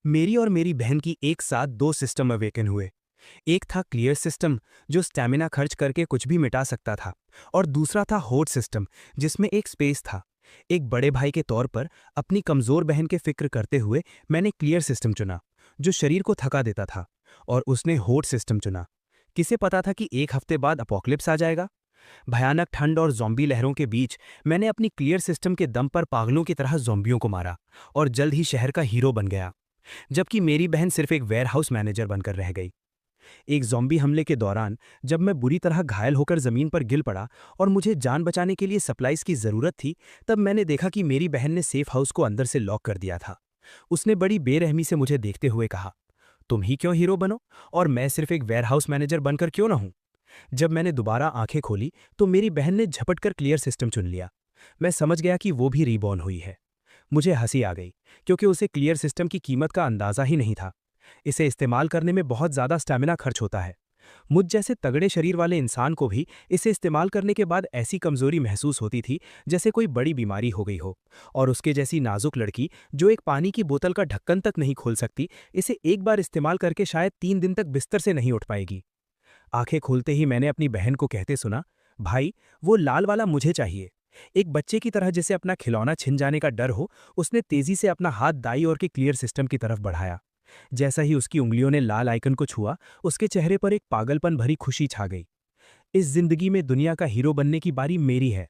मेरी और मेरी बहन की एक साथ दो सिस्टम अवेकन हुए। एक था क्लियर सिस्टम, जो स्टैमिना खर्च करके कुछ भी मिटा सकता था, और दूसरा था होड सिस्टम, जिसमें एक स्पेस था। एक बड़े भाई के तौर पर अपनी कमजोर बहन के फिक्र करते हुए मैंने क्लियर सिस्टम चुना, जो शरीर को थका देता था, और उसने होड सिस्टम चुना। किसे पता था कि एक हफ्ते बाद अपोक्लिप्स आ जाएगा। भयानक ठंड और जॉम्बी लहरों के बीच मैंने अपनी क्लियर सिस्टम के दम पर पागलों की तरह जॉम्बियों को मारा, और जल्द ही शहर का हीरो बन गया, जबकि मेरी बहन सिर्फ एक वेयरहाउस मैनेजर बनकर रह गई। एक ज़ॉम्बी हमले के दौरान जब मैं बुरी तरह घायल होकर ज़मीन पर गिर पड़ा और मुझे जान बचाने के लिए सप्लाइज की ज़रूरत थी, तब मैंने देखा कि मेरी बहन ने सेफ हाउस को अंदर से लॉक कर दिया था। उसने बड़ी बेरहमी से मुझे देखते हुए कहा, तुम ही क्यों हीरो बनो, और मैं सिर्फ एक वेयरहाउस मैनेजर बनकर क्यों ना हूं। जब मैंने दोबारा आंखें खोली तो मेरी बहन ने झपटकर क्लियर सिस्टम चुन लिया। मैं समझ गया कि वो भी रीबॉर्न हुई है। मुझे हंसी आ गई, क्योंकि उसे क्लियर सिस्टम की कीमत का अंदाजा ही नहीं था। इसे इस्तेमाल करने में बहुत ज़्यादा स्टैमिना खर्च होता है। मुझ जैसे तगड़े शरीर वाले इंसान को भी इसे इस्तेमाल करने के बाद ऐसी कमजोरी महसूस होती थी जैसे कोई बड़ी बीमारी हो गई हो। और उसके जैसी नाजुक लड़की जो एक पानी की बोतल का ढक्कन तक नहीं खोल सकती, इसे एक बार इस्तेमाल करके शायद 3 दिन तक बिस्तर से नहीं उठ पाएगी। आंखें खोलते ही मैंने अपनी बहन को कहते सुना, भाई, वो लाल वाला मुझे चाहिए। एक बच्चे की तरह जिसे अपना खिलौना छिन जाने का डर हो, उसने तेजी से अपना हाथ दाई ओर के क्लियर सिस्टम की तरफ बढ़ाया। जैसा ही उसकी उंगलियों ने लाल आइकन को छुआ, उसके चेहरे पर एक पागलपन भरी खुशी छा गई। इस जिंदगी में दुनिया का हीरो बनने की बारी मेरी है।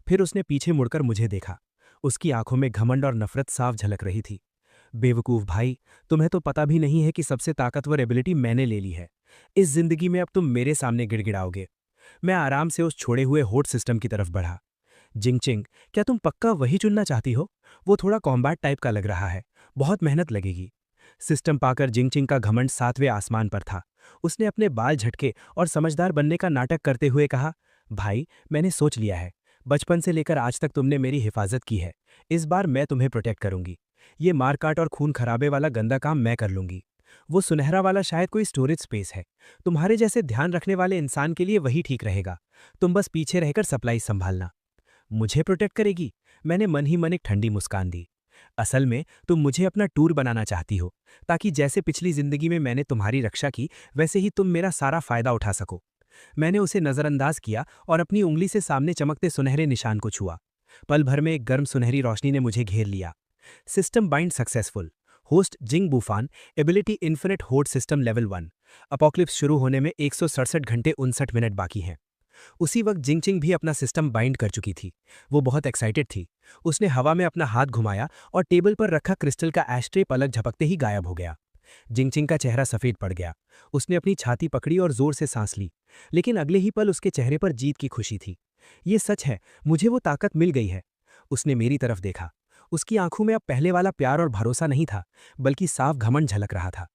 फिर उसने पीछे मुड़कर मुझे देखा। उसकी आंखों में घमंड और नफरत साफ झलक रही थी। बेवकूफ भाई, तुम्हें तो पता भी नहीं है कि सबसे ताकतवर एबिलिटी मैंने ले ली है। इस जिंदगी में अब तुम मेरे सामने गिड़गिड़ाओगे। मैं आराम से उस छोड़े हुए होड सिस्टम की तरफ बढ़ा। जिंगचिंग, क्या तुम पक्का वही चुनना चाहती हो? वो थोड़ा कॉम्बैट टाइप का लग रहा है, बहुत मेहनत लगेगी। सिस्टम पाकर जिंगचिंग का घमंड 7वें आसमान पर था। उसने अपने बाल झटके और समझदार बनने का नाटक करते हुए कहा, भाई, मैंने सोच लिया है। बचपन से लेकर आज तक तुमने मेरी हिफाजत की है। इस बार मैं तुम्हें प्रोटेक्ट करूंगी। ये मारकाट और खून खराबे वाला गंदा काम मैं कर लूंगी। वो सुनहरा वाला शायद कोई स्टोरेज स्पेस है। तुम्हारे जैसे ध्यान रखने वाले इंसान के लिए वही ठीक रहेगा। तुम बस पीछे रहकर सप्लाई संभालना। मुझे प्रोटेक्ट करेगी? मैंने मन ही मन एक ठंडी मुस्कान दी। असल में तुम मुझे अपना टूर बनाना चाहती हो, ताकि जैसे पिछली जिंदगी में मैंने तुम्हारी रक्षा की, वैसे ही तुम मेरा सारा फायदा उठा सको। मैंने उसे नजरअंदाज किया और अपनी उंगली से सामने चमकते सुनहरे निशान को छुआ। पल भर में एक गर्म सुनहरी रोशनी ने मुझे घेर लिया। System bind successful. होस्ट जिंग बूफान। एबिलिटी इन्फिनिट होड सिस्टम लेवल 1। अपोक्लिप्स शुरू होने में 167 घंटे 59 मिनट बाकी हैं। उसी वक्त जिंगचिंग भी अपना सिस्टम बाइंड कर चुकी थी। वो बहुत एक्साइटेड थी। उसने हवा में अपना हाथ घुमाया और टेबल पर रखा क्रिस्टल का एस्ट्रे पलक झपकते ही गायब हो गया। जिंगचिंग का चेहरा सफेद पड़ गया। उसने अपनी छाती पकड़ी और जोर से सांस ली, लेकिन अगले ही पल उसके चेहरे पर जीत की खुशी थी। ये सच है, मुझे वो ताकत मिल गई है। उसने मेरी तरफ देखा। उसकी आंखों में अब पहले वाला प्यार और भरोसा नहीं था, बल्कि साफ घमंड झलक रहा था।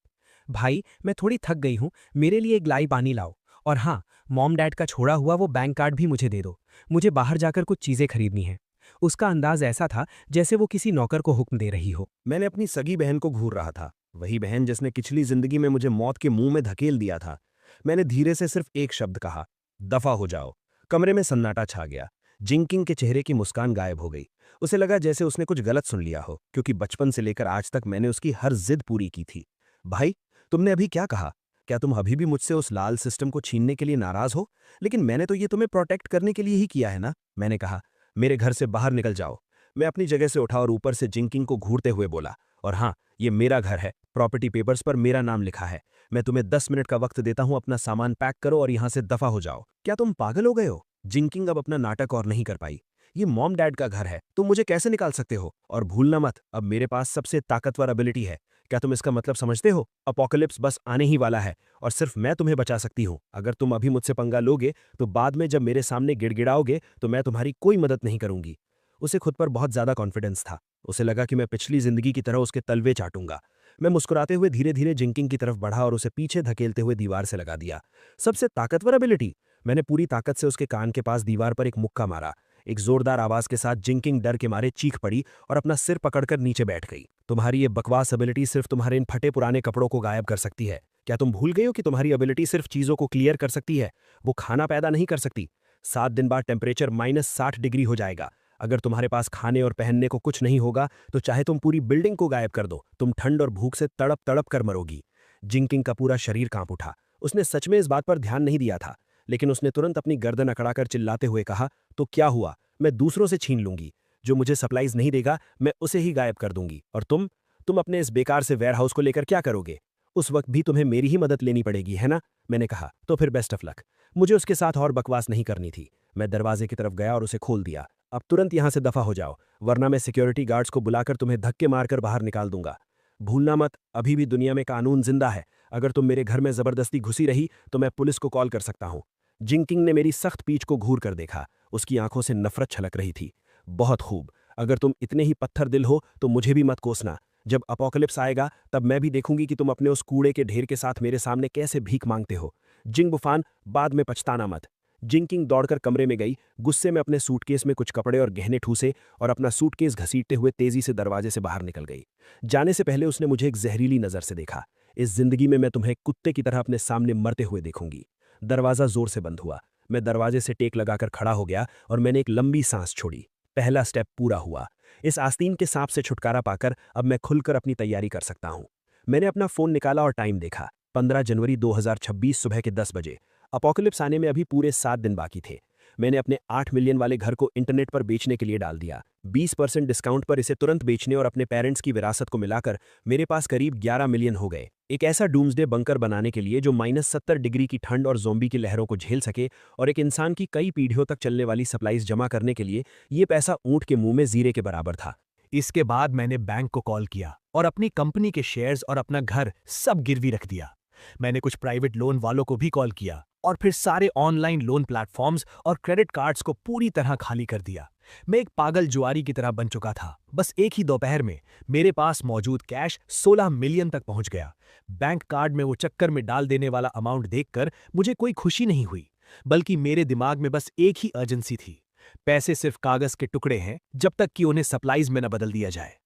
भाई, मैं थोड़ी थक गई हूं, मेरे लिए एक गिलाई पानी लाओ। और हाँ, मॉम डैड का छोड़ा हुआ वो बैंक कार्ड भी मुझे दे दो। मुझे बाहर जाकर कुछ चीजें खरीदनी हैं। उसका अंदाज ऐसा था जैसे वो किसी नौकर को हुक्म दे रही हो। मैंने अपनी सगी बहन को घूर रहा था, वही बहन जिसने पिछली जिंदगी में मुझे मौत के मुंह में धकेल दिया था। मैंने धीरे से सिर्फ एक शब्द कहा, दफा हो जाओ। कमरे में सन्नाटा छा गया। जिंकिंग के चेहरे की मुस्कान गायब हो गई। उसे लगा जैसे उसने कुछ गलत सुन लिया हो, क्योंकि बचपन से लेकर आज तक मैंने उसकी हर जिद पूरी की थी। भाई, तुमने अभी क्या कहा? क्या तुम अभी भी मुझसे उस लाल सिस्टम को छीनने के लिए नाराज हो? लेकिन मैंने तो ये तुम्हें प्रोटेक्ट करने के लिए ही किया है ना। मैंने कहा, मेरे घर से बाहर निकल जाओ। मैं अपनी जगह से उठा और ऊपर से जिंकिंग को घूरते हुए बोला, और हाँ, ये मेरा घर है, प्रॉपर्टी पेपर्स पर मेरा नाम लिखा है। मैं तुम्हें 10 मिनट का वक्त देता हूं, अपना सामान पैक करो और यहां से दफा हो जाओ। क्या तुम पागल हो गए हो? जिंकिंग अब अपना नाटक और नहीं कर पाई। ये मॉम डैड का घर है, तुम मुझे कैसे निकाल सकते हो? और भूलना मत, अब मेरे पास सबसे ताकतवर एबिलिटी है। क्या तुम इसका मतलब समझते हो? अपोकलिप्स बस आने ही वाला है, और सिर्फ मैं तुम्हें बचा सकती हूँ। अगर तुम अभी मुझसे पंगा लोगे तो बाद में जब मेरे सामने गिड़गिड़ाओगे तो मैं तुम्हारी कोई मदद नहीं करूंगी। उसे खुद पर बहुत ज्यादा कॉन्फिडेंस था। उसे लगा कि मैं पिछली जिंदगी की तरह उसके तलवे चाटूंगा। मैं मुस्कुराते हुए धीरे धीरे जिंकिंग की तरफ बढ़ा और उसे पीछे धकेलते हुए दीवार से लगा दिया। सबसे ताकतवर एबिलिटी? मैंने पूरी ताकत से उसके कान के पास दीवार पर एक मुक्का मारा। एक जोरदार आवाज के साथ जिंकिंग डर के मारे चीख पड़ी और अपना सिर पकड़कर नीचे बैठ गई। तुम्हारी ये बकवास एबिलिटी सिर्फ तुम्हारे इन फटे पुराने कपड़ों को गायब कर सकती है। क्या तुम भूल गई हो कि तुम्हारी एबिलिटी सिर्फ चीजों को क्लियर कर सकती है, वो खाना पैदा नहीं कर सकती। 7 दिन बाद टेम्परेचर -60 डिग्री हो जाएगा। अगर तुम्हारे पास खाने और पहनने को कुछ नहीं होगा तो चाहे तुम पूरी बिल्डिंग को गायब कर दो, तुम ठंड और भूख से तड़प तड़प कर मरोगी। जिंकिंग का पूरा शरीर कांप उठा। उसने सच में इस बात पर ध्यान नहीं दिया था, लेकिन उसने तुरंत अपनी गर्दन अकड़ाकर चिल्लाते हुए कहा, तो क्या हुआ, मैं दूसरों से छीन लूंगी। जो मुझे सप्लाईज नहीं देगा मैं उसे ही गायब कर दूंगी। और तुम अपने इस बेकार से वेयरहाउस को लेकर क्या करोगे? उस वक्त भी तुम्हें मेरी ही मदद लेनी पड़ेगी, है ना? मैंने कहा, तो फिर बेस्ट ऑफ लक। मुझे उसके साथ और बकवास नहीं करनी थी। मैं दरवाजे की तरफ गया और उसे खोल दिया। अब तुरंत यहां से दफा हो जाओ, वरना मैं सिक्योरिटी गार्ड्स को बुलाकर तुम्हें धक्के मारकर बाहर निकाल दूंगा। भूलना मत, अभी भी दुनिया में कानून जिंदा है। अगर तुम मेरे घर में जबरदस्ती घुसी रही तो मैं पुलिस को कॉल कर सकता हूं। जिंकिंग ने मेरी सख्त पीठ को घूर कर देखा। उसकी आंखों से नफरत छलक रही थी। बहुत खूब, अगर तुम इतने ही पत्थर दिल हो तो मुझे भी मत कोसना। जब अपोकलिप्स आएगा तब मैं भी देखूंगी कि तुम अपने उस कूड़े के ढेर के साथ मेरे सामने कैसे भीख मांगते हो। जिंग बुफान, बाद में पछताना मत। जिंकिंग दौड़कर कमरे में गई, गुस्से में अपने सूटकेस में कुछ कपड़े और गहने ठूसे और अपना सूटकेस घसीटते हुए तेजी से दरवाजे से बाहर निकल गई। जाने से पहले उसने मुझे एक जहरीली नजर से देखा। इस जिंदगी में मैं तुम्हें कुत्ते की तरह अपने सामने मरते हुए देखूंगी। दरवाजा जोर से बंद हुआ। मैं दरवाजे से टेक लगाकर खड़ा हो गया और मैंने एक लंबी सांस छोड़ी। पहला स्टेप पूरा हुआ। इस आस्तीन के सांप से छुटकारा पाकर अब मैं खुलकर अपनी तैयारी कर सकता हूं। मैंने अपना फोन निकाला और टाइम देखा। 15 जनवरी 2026 सुबह के 10 बजे। अपोकलिप्स आने में अभी पूरे 7 दिन बाकी थे। मैंने अपने 8 मिलियन वाले घर को इंटरनेट पर बेचने के लिए डाल दिया। 20% डिस्काउंट पर इसे तुरंत बेचने और अपने पेरेंट्स की विरासत को मिलाकर मेरे पास करीब 11 मिलियन हो गए। एक ऐसा डूम्सडे बंकर बनाने के लिए जो -70 डिग्री की ठंड और ज़ोंबी की लहरों को झेल सके, और एक इंसान की कई पीढ़ियों तक चलने वाली सप्लाईज जमा करने के लिए ये पैसा ऊंट के मुंह में जीरे के बराबर था। इसके बाद मैंने बैंक को कॉल किया और अपनी कंपनी के शेयर्स और अपना घर सब गिरवी रख दिया। मैंने कुछ प्राइवेट लोन वालों को भी कॉल किया और फिर सारे ऑनलाइन लोन प्लेटफॉर्म्स और क्रेडिट कार्ड्स को पूरी तरह खाली कर दिया। मैं एक पागल जुआरी की तरह बन चुका था। बस एक ही दोपहर में मेरे पास मौजूद कैश 16 मिलियन तक पहुंच गया। बैंक कार्ड में वो चक्कर में डाल देने वाला अमाउंट देखकर मुझे कोई खुशी नहीं हुई, बल्कि मेरे दिमाग में बस एक ही अर्जेंसी थी। पैसे सिर्फ कागज के टुकड़े हैं जब तक कि उन्हें सप्लाईज में न बदल दिया जाए।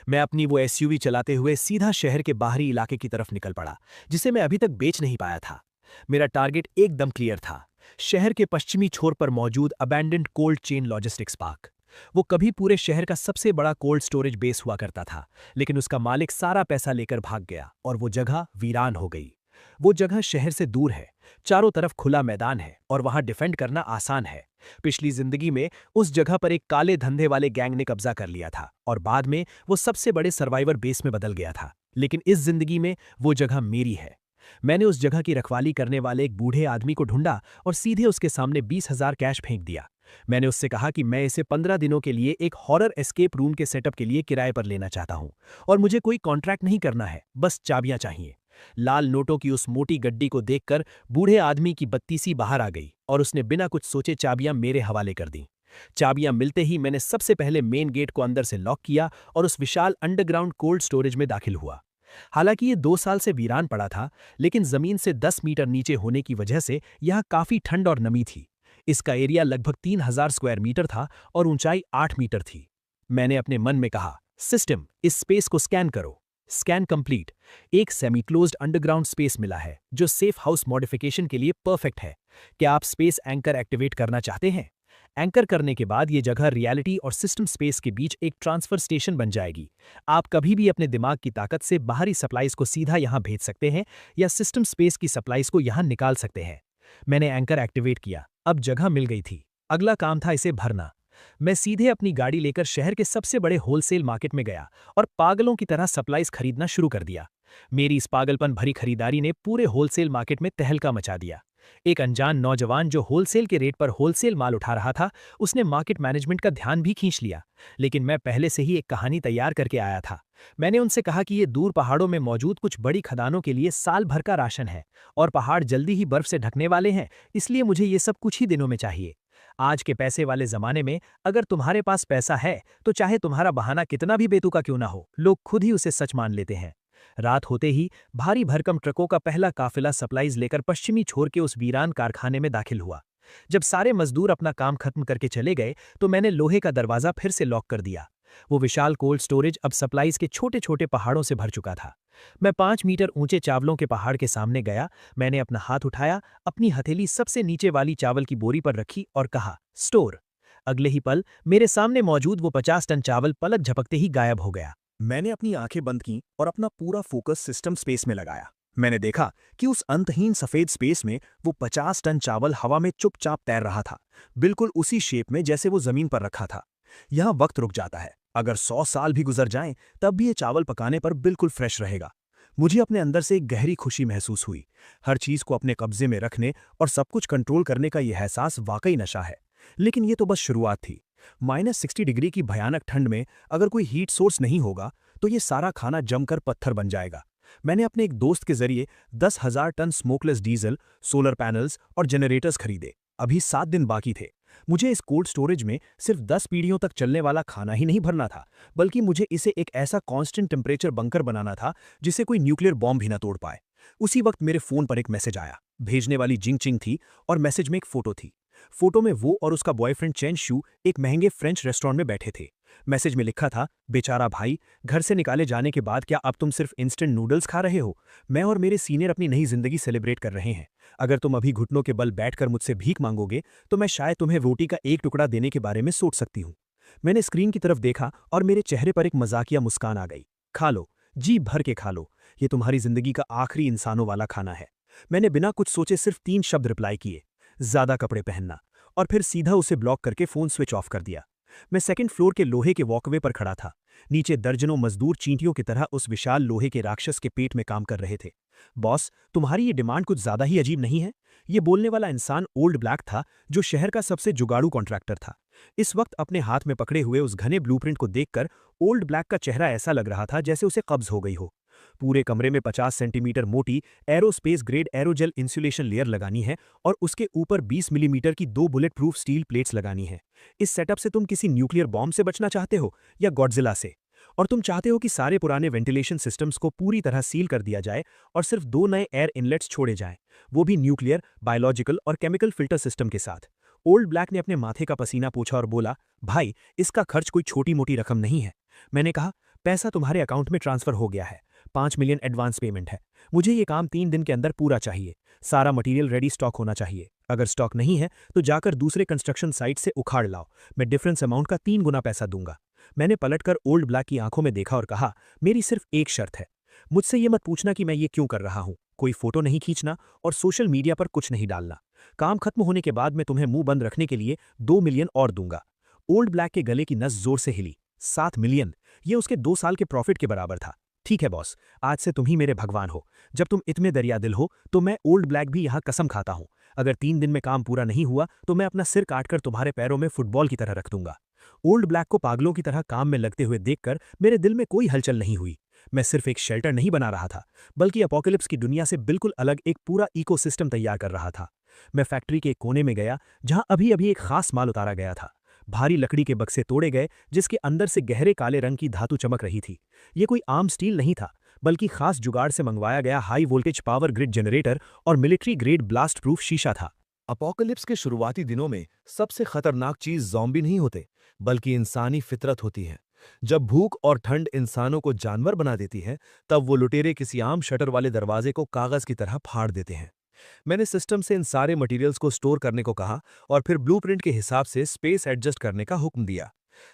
मैं अपनी वो एसयूवी चलाते हुए सीधा शहर के बाहरी इलाके की तरफ निकल पड़ा, जिसे मैं अभी तक बेच नहीं पाया था। मेरा टारगेट एकदम क्लियर था, शहर के पश्चिमी छोर पर मौजूद abandoned cold chain logistics park. वो कभी पूरे शहर का सबसे बड़ा कोल्ड स्टोरेज बेस हुआ करता था, लेकिन उसका मालिक सारा पैसा लेकर भाग गया और वो जगह वीरान हो गई। वो जगह शहर से दूर है, चारों तरफ खुला मैदान है और वहां डिफेंड करना आसान है। पिछली जिंदगी में उस जगह पर एक काले धंधे वाले गैंग ने कब्जा कर लिया था और बाद में वो सबसे बड़े सर्वाइवर बेस में बदल गया था। लेकिन इस जिंदगी में वो जगह मेरी है। मैंने उस जगह की रखवाली करने वाले एक बूढ़े आदमी को ढूंढा और सीधे उसके सामने 20,000 कैश फेंक दिया। मैंने उससे कहा कि मैं इसे 15 दिनों के लिए एक हॉरर एस्केप रूम के सेटअप के लिए किराए पर लेना चाहता हूं और मुझे कोई कॉन्ट्रैक्ट नहीं करना है, बस चाबियां चाहिए। लाल नोटों की उस मोटी गड्डी को देखकर बूढ़े आदमी की बत्तीसी बाहर आ गई और उसने बिना कुछ सोचे चाबियां मेरे हवाले कर दी। चाबियां मिलते ही मैंने सबसे पहले मेन गेट को अंदर से लॉक किया और उस विशाल अंडरग्राउंड कोल्ड स्टोरेज में दाखिल हुआ। हालांकि ये 2 साल से वीरान पड़ा था, लेकिन जमीन से 10 मीटर नीचे होने की वजह से यहां काफी ठंड और नमी थी। इसका एरिया लगभग 3000 स्क्वायर मीटर था और ऊंचाई 8 मीटर थी। मैंने अपने मन में कहा, सिस्टम, इस स्पेस को स्कैन करो। Scan complete. एक सेमी क्लोज्ड अंडरग्राउंड स्पेस मिला है जो सेफ हाउस मॉडिफिकेशन के लिए परफेक्ट है। क्या आप स्पेस एंकर एक्टिवेट करना चाहते हैं? एंकर करने के बाद ये जगह रियलिटी और सिस्टम स्पेस के बीच एक ट्रांसफर स्टेशन बन जाएगी। आप कभी भी अपने दिमाग की ताकत से बाहरी सप्लाईज को सीधा यहां भेज सकते हैं या सिस्टम स्पेस की सप्लाईज को यहां निकाल सकते हैं। मैंने एंकर एक्टिवेट किया। अब जगह मिल गई थी। अगला काम था इसे भरना। मैं सीधे अपनी गाड़ी लेकर शहर के सबसे बड़े होलसेल मार्केट में गया और पागलों की तरह सप्लाईज खरीदना शुरू कर दिया। मेरी इस पागलपन भरी खरीदारी ने पूरे होलसेल मार्केट में तहलका मचा दिया। एक अनजान नौजवान जो होलसेल के रेट पर होलसेल माल उठा रहा था, उसने मार्केट मैनेजमेंट का ध्यान भी खींच लिया। लेकिन मैं पहले से ही एक कहानी तैयार करके आया था। मैंने उनसे कहा कि ये दूर पहाड़ों में मौजूद कुछ बड़ी खदानों के लिए साल भर का राशन है और पहाड़ जल्दी ही बर्फ से ढकने वाले हैं, इसलिए मुझे ये सब कुछ ही दिनों में चाहिए। आज के पैसे वाले जमाने में अगर तुम्हारे पास पैसा है तो चाहे तुम्हारा बहाना कितना भी बेतुका क्यों ना हो, लोग खुद ही उसे सच मान लेते हैं। रात होते ही भारी भरकम ट्रकों का पहला काफिला सप्लाईज लेकर पश्चिमी छोर के उस वीरान कारखाने में दाखिल हुआ। जब सारे मजदूर अपना काम खत्म करके चले गए तो मैंने लोहे का दरवाजा फिर से लॉक कर दिया। वो विशाल कोल्ड स्टोरेज अब सप्लाईज के छोटे छोटे पहाड़ों से भर चुका था। मैं 5 मीटर ऊंचे चावलों के पहाड़ के सामने गया। मैंने अपना हाथ उठाया, अपनी हथेली सबसे नीचे वाली चावल की बोरी पर रखी और कहा, स्टोर। अगले ही पल मेरे सामने मौजूद वो 50 टन चावल पलक झपकते ही गायब हो गया। मैंने अपनी आंखें बंद की और अपना पूरा फोकस सिस्टम स्पेस में लगाया। मैंने देखा कि उस अंतहीन सफेद स्पेस में वो 50 टन चावल हवा में चुपचाप तैर रहा था, बिल्कुल उसी शेप में जैसे वो जमीन पर रखा था। यहाँ वक्त रुक जाता है, अगर 100 साल भी गुजर जाएं तब भी ये चावल पकाने पर बिल्कुल फ्रेश रहेगा। मुझे अपने अंदर से एक गहरी खुशी महसूस हुई। हर चीज को अपने कब्जे में रखने और सब कुछ कंट्रोल करने का यह एहसास वाकई नशा है। लेकिन ये तो बस शुरुआत थी। -60 डिग्री की भयानक ठंड में अगर कोई हीट सोर्स नहीं होगा तो ये सारा खाना जमकर पत्थर बन जाएगा। मैंने अपने एक दोस्त के जरिए 10,000 ton smokeless diesel, solar panels और जनरेटर्स खरीदे। अभी 7 दिन बाकी थे। मुझे इस कोल्ड स्टोरेज में सिर्फ 10 पीढ़ियों तक चलने वाला खाना ही नहीं भरना था, बल्कि मुझे इसे एक ऐसा कांस्टेंट टेम्परेचर बंकर बनाना था जिसे कोई न्यूक्लियर बॉम्ब भी ना तोड़ पाए। उसी वक्त मेरे फोन पर एक मैसेज आया। भेजने वाली जिंग चिंग थी और मैसेज में एक फोटो थी। फोटो में वो और उसका बॉयफ्रेंड चेन शू एक महंगे फ्रेंच रेस्टोरेंट में बैठे थे। मैसेज में लिखा था, बेचारा भाई, घर से निकाले जाने के बाद क्या अब तुम सिर्फ इंस्टेंट नूडल्स खा रहे हो? मैं और मेरे सीनियर अपनी नई जिंदगी सेलिब्रेट कर रहे हैं। अगर तुम अभी घुटनों के बल बैठकर मुझसे भीख मांगोगे तो मैं शायद तुम्हें रोटी का एक टुकड़ा देने के बारे में सोच सकती हूँ। मैंने स्क्रीन की तरफ देखा और मेरे चेहरे पर एक मजाकिया मुस्कान आ गई। खा लो, जी भर के खा लो, ये तुम्हारी जिंदगी का आखिरी इंसानों वाला खाना है। मैंने बिना कुछ सोचे सिर्फ 3 शब्द रिप्लाई किए, ज्यादा कपड़े पहनना, और फिर सीधा उसे ब्लॉक करके फोन स्विच ऑफ कर दिया। मैं सेकंड फ्लोर के लोहे के वॉकवे पर खड़ा था। नीचे दर्जनों मजदूर चींटियों की तरह उस विशाल लोहे के राक्षस के पेट में काम कर रहे थे। बॉस, तुम्हारी ये डिमांड कुछ ज्यादा ही अजीब नहीं है? ये बोलने वाला इंसान ओल्ड ब्लैक था, जो शहर का सबसे जुगाड़ू कॉन्ट्रैक्टर था। इस वक्त अपने हाथ में पकड़े हुए उस घने ब्लूप्रिंट को देखकर ओल्ड ब्लैक का चेहरा ऐसा लग रहा था जैसे उसे कब्ज हो गई हो। पूरे कमरे में 50 सेंटीमीटर मोटी aerospace grade aerogel insulation layer लगानी है और उसके ऊपर 20 मिलीमीटर की 2 बुलेट प्रूफ स्टील प्लेट्स लगानी है। इस सेटअप से तुम किसी न्यूक्लियर बॉम्ब से बचना चाहते हो या गॉडजिला से? और तुम चाहते हो कि सारे पुराने वेंटिलेशन सिस्टम्स को पूरी तरह सील कर दिया जाए और सिर्फ 2 नए एयर इनलेट्स छोड़े जाएं, वो भी न्यूक्लियर, बायोलॉजिकल और केमिकल फिल्टर सिस्टम के साथ। ओल्ड ब्लैक ने अपने माथे का पसीना पोंछा और बोला, भाई, इसका खर्च कोई छोटी मोटी रकम नहीं है। मैंने कहा, पैसा तुम्हारे अकाउंट में ट्रांसफर हो गया है। 5 मिलियन एडवांस पेमेंट है। मुझे ये काम 3 दिन के अंदर पूरा चाहिए। सारा मटेरियल रेडी स्टॉक होना चाहिए। अगर स्टॉक नहीं है तो जाकर दूसरे कंस्ट्रक्शन साइट से उखाड़ लाओ। मैं डिफरेंस अमाउंट का 3 गुना पैसा दूंगा। मैंने पलटकर ओल्ड ब्लैक की आंखों में देखा और कहा, मेरी सिर्फ एक शर्त है। मुझसे ये मत पूछना कि मैं ये क्यों कर रहा हूं। कोई फोटो नहीं खींचना और सोशल मीडिया पर कुछ नहीं डालना। काम खत्म होने के बाद मैं तुम्हें मुंह बंद रखने के लिए 2 मिलियन और दूंगा। ओल्ड ब्लैक के गले की नस जोर से हिली। 7 मिलियन, ये उसके 2 साल के प्रॉफिट के बराबर था। ठीक है बॉस, आज से तुम ही मेरे भगवान हो। जब तुम इतने दरिया दिल हो तो मैं ओल्ड ब्लैक भी यहाँ कसम खाता हूँ। अगर 3 दिन में काम पूरा नहीं हुआ तो मैं अपना सिर काटकर तुम्हारे पैरों में फुटबॉल की तरह रख दूंगा। ओल्ड ब्लैक को पागलों की तरह काम में लगते हुए देखकर मेरे दिल में कोई हलचल नहीं हुई। मैं सिर्फ एक शेल्टर नहीं बना रहा था, बल्कि अपोकलिप्स की दुनिया से बिल्कुल अलग एक पूरा इकोसिस्टम तैयार कर रहा था। मैं फैक्ट्री के एक कोने में गया जहां अभी अभी एक खास माल उतारा गया था। भारी लकड़ी के बक्से तोड़े गए जिसके अंदर से गहरे काले रंग की धातु चमक रही थी। ये कोई आम स्टील नहीं था, बल्कि खास जुगाड़ से मंगवाया गया high voltage power grid generator और मिलिट्री ग्रेड ब्लास्ट प्रूफ शीशा था। अपोकलिप्स के शुरुआती दिनों में सबसे खतरनाक चीज ज़ॉम्बी नहीं होते, बल्कि इंसानी फितरत होती है। जब भूख और ठंड इंसानों को जानवर बना देती है, तब वो लुटेरे किसी आम शटर वाले दरवाजे को कागज की तरह फाड़ देते हैं। मैंने सिस्टम से इन सारे मटेरियल्स को स्टोर करने को कहा और फिर ब्लूप्रिंट के हिसाब से स्पेस एडजस्ट करने का हुक्म दिया।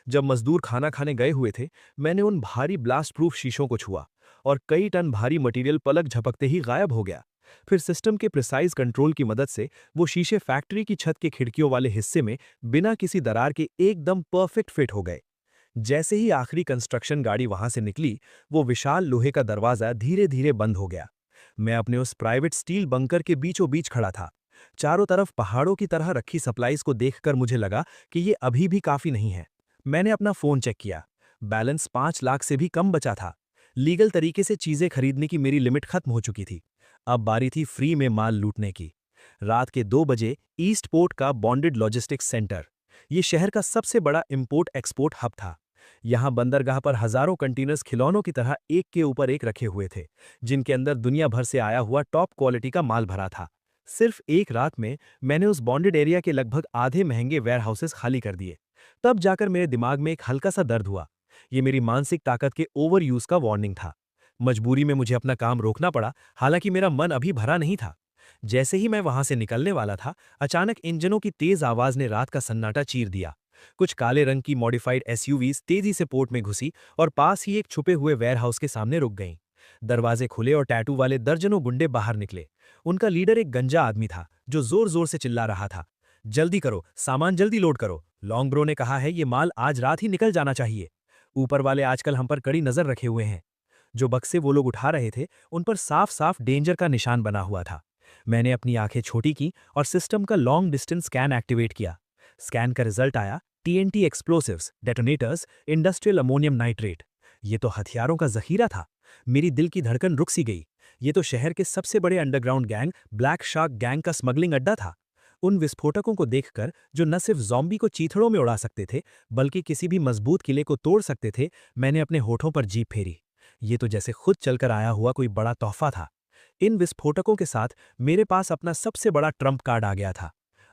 जब मजदूर खाना खाने गए हुए थे, मैंने उन भारी ब्लास्ट प्रूफ शीशों को छुआ और कई टन भारी मटेरियल पलक झपकते ही गायब हो गया। फिर सिस्टम के प्रिसाइज कंट्रोल की मदद से वो शीशे फैक्ट्री की छत के खिड़कियों वाले हिस्से में बिना किसी दरार के एकदम परफेक्ट फिट हो गए। जैसे ही आखिरी कंस्ट्रक्शन गाड़ी वहां से निकली, वो विशाल लोहे का दरवाजा धीरे धीरे बंद हो गया। मैं अपने उस प्राइवेट स्टील बंकर के बीचों बीच खड़ा था। चारों तरफ पहाड़ों की तरह रखी सप्लाईज को देखकर मुझे लगा कि ये अभी भी काफी नहीं है। मैंने अपना फोन चेक किया। बैलेंस 5 लाख से भी कम बचा था। लीगल तरीके से चीजें खरीदने की मेरी लिमिट खत्म हो चुकी थी। अब बारी थी फ्री में माल लूटने की। रात के 2 बजे ईस्ट पोर्ट का बॉन्डेड लॉजिस्टिक्स सेंटर, ये शहर का सबसे बड़ा इंपोर्ट एक्सपोर्ट हब था। यहाँ बंदरगाह पर हजारों कंटेनर्स खिलौनों की तरह एक के ऊपर एक रखे हुए थे, जिनके अंदर दुनिया भर से आया हुआ टॉप क्वालिटी का माल भरा था। सिर्फ एक रात में मैंने उस बॉन्डेड एरिया के लगभग आधे महंगे वेयरहाउसेस खाली कर दिए। तब जाकर मेरे दिमाग में एक हल्का सा दर्द हुआ। ये मेरी मानसिक ताकत के ओवर यूज का वार्निंग था। मजबूरी में मुझे अपना काम रोकना पड़ा, हालांकि मेरा मन अभी भरा नहीं था। जैसे ही मैं वहां से निकलने वाला था, अचानक इंजनों की तेज आवाज ने रात का सन्नाटा चीर दिया। कुछ काले रंग की मॉडिफाइड एसयूवीज तेजी से पोर्ट में घुसी और पास ही एक छुपे हुए वेयरहाउस के सामने रुक गईं। दरवाजे खुले और टैटू वाले दर्जनों गुंडे बाहर निकले। उनका लीडर एक गंजा आदमी था जो जोर जोर से चिल्ला रहा था, जल्दी करो, सामान जल्दी लोड करो। लॉन्ग ब्रो ने कहा है ये माल आज रात ही निकल जाना चाहिए। ऊपर वाले आजकल हम पर कड़ी नजर रखे हुए हैं। जो बक्से वो लोग उठा रहे थे उन पर साफ साफ डेंजर का निशान बना हुआ था। मैंने अपनी आंखें छोटी की और सिस्टम का लॉन्ग डिस्टेंस स्कैन एक्टिवेट किया। स्कैन का रिजल्ट आया TNT explosives, detonators, industrial ammonium nitrate. ये तो हथियारों का जखीरा था। मेरी दिल की धड़कन रुक सी गई। ये तो शहर के सबसे बड़े underground gang black shark gang का स्मगलिंग अड्डा था। उन विस्फोटकों को देखकर जो न सिर्फ ज़ॉम्बी को चीथड़ों में उड़ा सकते थे बल्कि किसी भी मजबूत किले को तोड़ सकते थे, मैंने अपने होठों पर जीभ फेरी। ये तो जैसे खुद चलकर आया हुआ कोई बड़ा तोहफा था। इन विस्फोटकों के साथ मेरे पास अपना सबसे बड़ा ट्रम्प कार्ड आ गया था।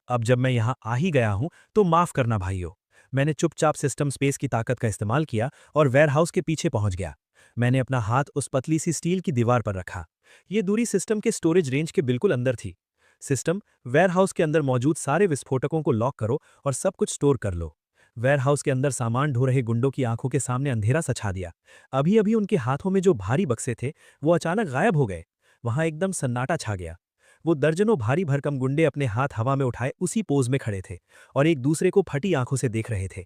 अब जब मैं यहाँ आ ही गया हूं तो माफ करना भाइयों। मैंने चुपचाप सिस्टम स्पेस की ताकत का इस्तेमाल किया और वेयरहाउस के पीछे पहुंच गया। मैंने अपना हाथ उस पतली सी स्टील की दीवार पर रखा। ये दूरी सिस्टम के स्टोरेज रेंज के बिल्कुल अंदर थी। सिस्टम, वेयरहाउस के अंदर मौजूद सारे विस्फोटकों को लॉक करो और सब कुछ स्टोर कर लो। वेयरहाउस के अंदर सामान ढो रहे गुंडों की आंखों के सामने अंधेरा सा छा दिया। अभी अभी उनके हाथों में जो भारी बक्से थे वो अचानक गायब हो गए। वहां एकदम सन्नाटा छा गया। वो दर्जनों भारी भरकम गुंडे अपने हाथ हवा में उठाए उसी पोज में खड़े थे और एक दूसरे को फटी आंखों से देख रहे थे।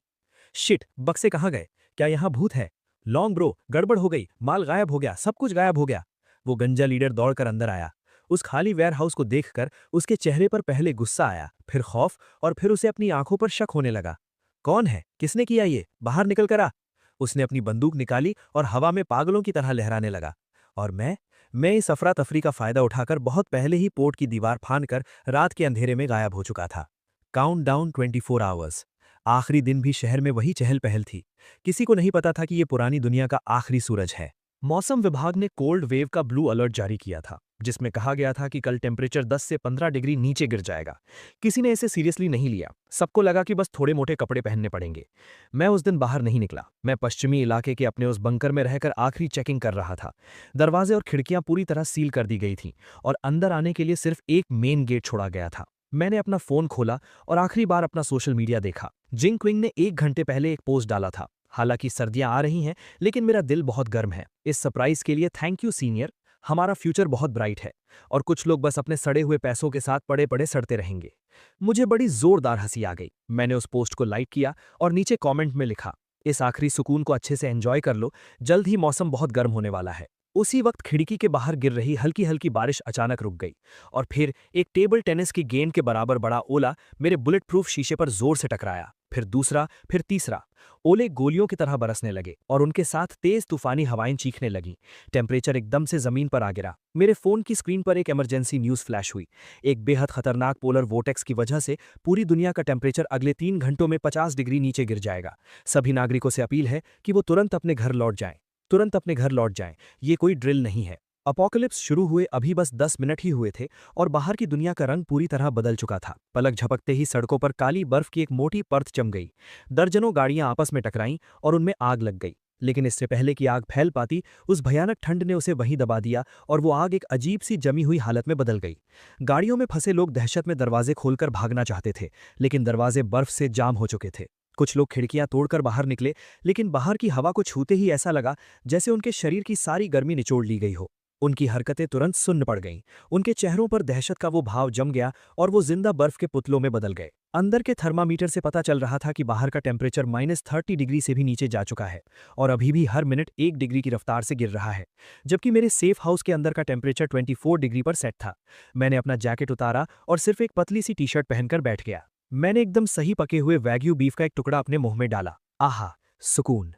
शिट, बक्से कहाँ गए? क्या यहाँ भूत है? लॉन्ग ब्रो, गड़बड़ हो गई, माल गायब हो गया, सब कुछ गायब हो गया। वो गंजा लीडर दौड़कर अंदर आया। उस खाली वेयरहाउस को देखकर उसके चेहरे पर पहले गुस्सा आया, फिर खौफ और फिर उसे अपनी आंखों पर शक होने लगा। कौन है? किसने किया ये? बाहर निकल कर आ। उसने अपनी बंदूक निकाली और हवा में पागलों की तरह लहराने लगा। और मैं इस अफरा तफरी का फायदा उठाकर बहुत पहले ही पोर्ट की दीवार फांदकर रात के अंधेरे में गायब हो चुका था। Count down 24 hours. आखिरी दिन भी शहर में वही चहल पहल थी। किसी को नहीं पता था कि ये पुरानी दुनिया का आखिरी सूरज है। मौसम विभाग ने कोल्ड वेव का ब्लू अलर्ट जारी किया था, जिसमें कहा गया था कि कल टेम्परेचर 10 से 15 डिग्री नीचे गिर जाएगा। किसी ने इसे सीरियसली नहीं लिया। सबको लगा कि बस थोड़े मोटे कपड़े पहनने पड़ेंगे। मैं उस दिन बाहर नहीं निकला। मैं पश्चिमी इलाके के अपने उस बंकर में रहकर आखिरी चेकिंग कर रहा था। दरवाजे और खिड़कियां पूरी तरह सील कर दी गई थीं और अंदर आने के लिए सिर्फ एक मेन गेट छोड़ा गया था। मैंने अपना फोन खोला और आखिरी बार अपना सोशल मीडिया देखा। जिंग क्विंग ने 1 घंटे पहले एक पोस्ट डाला था। हालांकि सर्दियां आ रही हैं, लेकिन मेरा दिल बहुत गर्म है। इस सरप्राइज के लिए थैंक यू सीनियर। हमारा फ्यूचर बहुत ब्राइट है और कुछ लोग बस अपने सड़े हुए पैसों के साथ पड़े पड़े सड़ते रहेंगे। मुझे बड़ी जोरदार हंसी आ गई। मैंने उस पोस्ट को लाइक किया और नीचे कमेंट में लिखा, इस आखिरी सुकून को अच्छे से एंजॉय कर लो, जल्द ही मौसम बहुत गर्म होने वाला है। उसी वक्त खिड़की के बाहर गिर रही हल्की हल्की बारिश अचानक रुक गई और फिर एक टेबल टेनिस की गेंद के बराबर बड़ा ओला मेरे बुलेट प्रूफ शीशे पर जोर से टकराया। फिर दूसरा, फिर तीसरा। ओले गोलियों की तरह बरसने लगे और उनके साथ तेज तूफानी हवाएं चीखने लगीं। टेम्परेचर एकदम से जमीन पर आ गिरा। मेरे फोन की स्क्रीन पर एक इमरजेंसी न्यूज फ्लैश हुई। एक बेहद खतरनाक पोलर वोटेक्स की वजह से पूरी दुनिया का टेम्परेचर अगले 3 घंटों में 50 डिग्री नीचे गिर जाएगा। सभी नागरिकों से अपील है कि वो तुरंत अपने घर लौट जाएं। तुरंत अपने घर लौट जाएं। ये कोई ड्रिल नहीं है। अपोकलिप्स शुरू हुए अभी बस 10 मिनट ही हुए थे और बाहर की दुनिया का रंग पूरी तरह बदल चुका था। पलक झपकते ही सड़कों पर काली बर्फ की एक मोटी परत जम गई। दर्जनों गाड़ियां आपस में टकराईं और उनमें आग लग गई। लेकिन इससे पहले कि आग फैल पाती, उस भयानक ठंड ने उसे वहीं दबा दिया और वो आग एक अजीब सी जमी हुई हालत में बदल गई। गाड़ियों में फंसे लोग दहशत में दरवाजे खोलकर भागना चाहते थे, लेकिन दरवाजे बर्फ से जाम हो चुके थे। कुछ लोग खिड़कियां तोड़कर बाहर निकले, लेकिन बाहर की हवा को छूते ही ऐसा लगा जैसे उनके शरीर की सारी गर्मी निचोड़ ली गई हो। उनकी हरकतें तुरंत सुन्न पड़ गईं। उनके चेहरों पर दहशत का वो भाव जम गया और वो जिंदा बर्फ के पुतलों में बदल गए। अंदर के थर्मामीटर से पता चल रहा था कि बाहर का टेम्परेचर -30 डिग्री से भी नीचे जा चुका है और अभी भी हर मिनट 1 डिग्री की रफ्तार से गिर रहा है, जबकि मेरे सेफ हाउस के अंदर का टेम्परेचर 24 डिग्री पर सेट था। मैंने अपना जैकेट उतारा और सिर्फ एक पतली सी टी-शर्ट पहनकर बैठ गया। मैंने एकदम सही पके हुए वैग्यू बीफ का एक टुकड़ा अपने मुंह में डाला। आहा, सुकून।